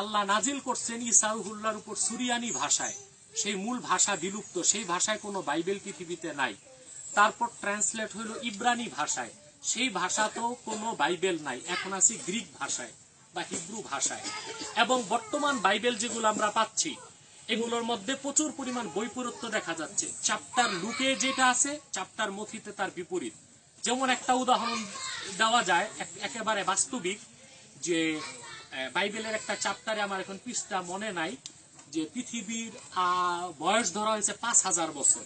আল্লাহ নাজিল করছেন ঈসা রুহুল্লাহর উপর সুরিয়ানি ভাষায়, সেই মূল ভাষা বিলুপ্ত, সেই ভাষায় কোনো বাইবেল পৃথিবীতে নাই। তারপর ট্রান্সলেট হইল ইব্রানি ভাষায়, সেই ভাষাতেও কোনো বাইবেল নাই, এখন আছে গ্রিক ভাষায় বা হিব্রু ভাষায়। এবং বর্তমান বাইবেল যেগুলো আমরা পাচ্ছি এগুলোর মধ্যে প্রচুর পরিমাণ বৈপরীত্য দেখা যাচ্ছে। চ্যাপ্টার লুকে যেটা আছে চ্যাপ্টার মথিতে তার বিপরীত। যেমন একটা উদাহরণ দেওয়া যায় একেবারে বাস্তবিক, যে বাইবেলের একটা চ্যাপ্টারে, আমার এখন পৃষ্ঠা মনে নাই, যে পৃথিবীর বয়স ধরা হয়েছে ৫,০০০ বছর।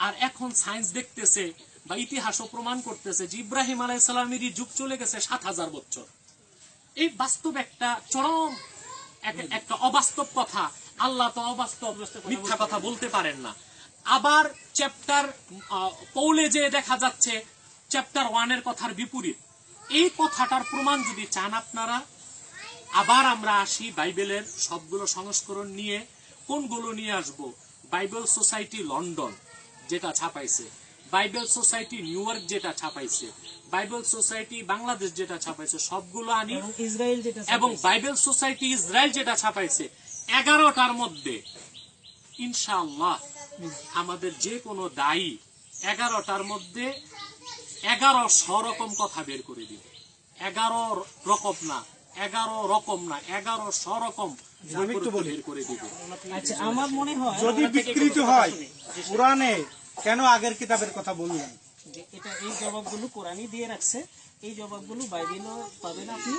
আর এখন সায়েন্স দেখতেছে বা ইতিহাসও প্রমাণ করতেছে যে ইব্রাহিম আলাইহিস সালামেরই যুগ চলে গেছে ৭,০০০ বছর। এই বাস্তব একটা চরম একটা অবাস্তব কথা। আল্লাহ তো অবাস্তব মিথ্যা কথা বলতে পারেন না। আবার চ্যাপ্টার পৌলে যে দেখা যাচ্ছে চ্যাপ্টার 1 কথার বিপরীত। এই কথাটার প্রমাণ যদি চান আপনারা, আবার আমরা আসি বাইবেলের সবগুলো সংস্করণ নিয়ে। কোনগুলো নিয়ে আসব? বাইবেল সোসাইটি লন্ডন যেটা ছাপাইছে, বাইবেল সোসাইটি নিউ ইয়র্ক যেটা ছাপাইছে, বাইবেল সোসাইটি বাংলাদেশ যেটা ছাপাইছে, সবগুলো আনি। ইসরায়েল যেটা এবং বাইবেল সোসাইটি ইসরায়েল যেটা ছাপাইছে 11টার মধ্যে ইনশাআল্লাহ আমাদের যে কোনো দায়ী 11টার মধ্যে 1100 রকম কথা বের করে দিবে। 11 রকম না, 1100 রকম বের করে দিবে। আচ্ছা, আমার মনে হয় যদি বিকৃত হয় কোরআনে, কেন আগের কিতাবের কথা বললেন? যে এটা এই জবাবগুলো কোরআনই দিয়ে রাখছে, এই জবাবগুলো বাইবেলও পাবেন আপনি।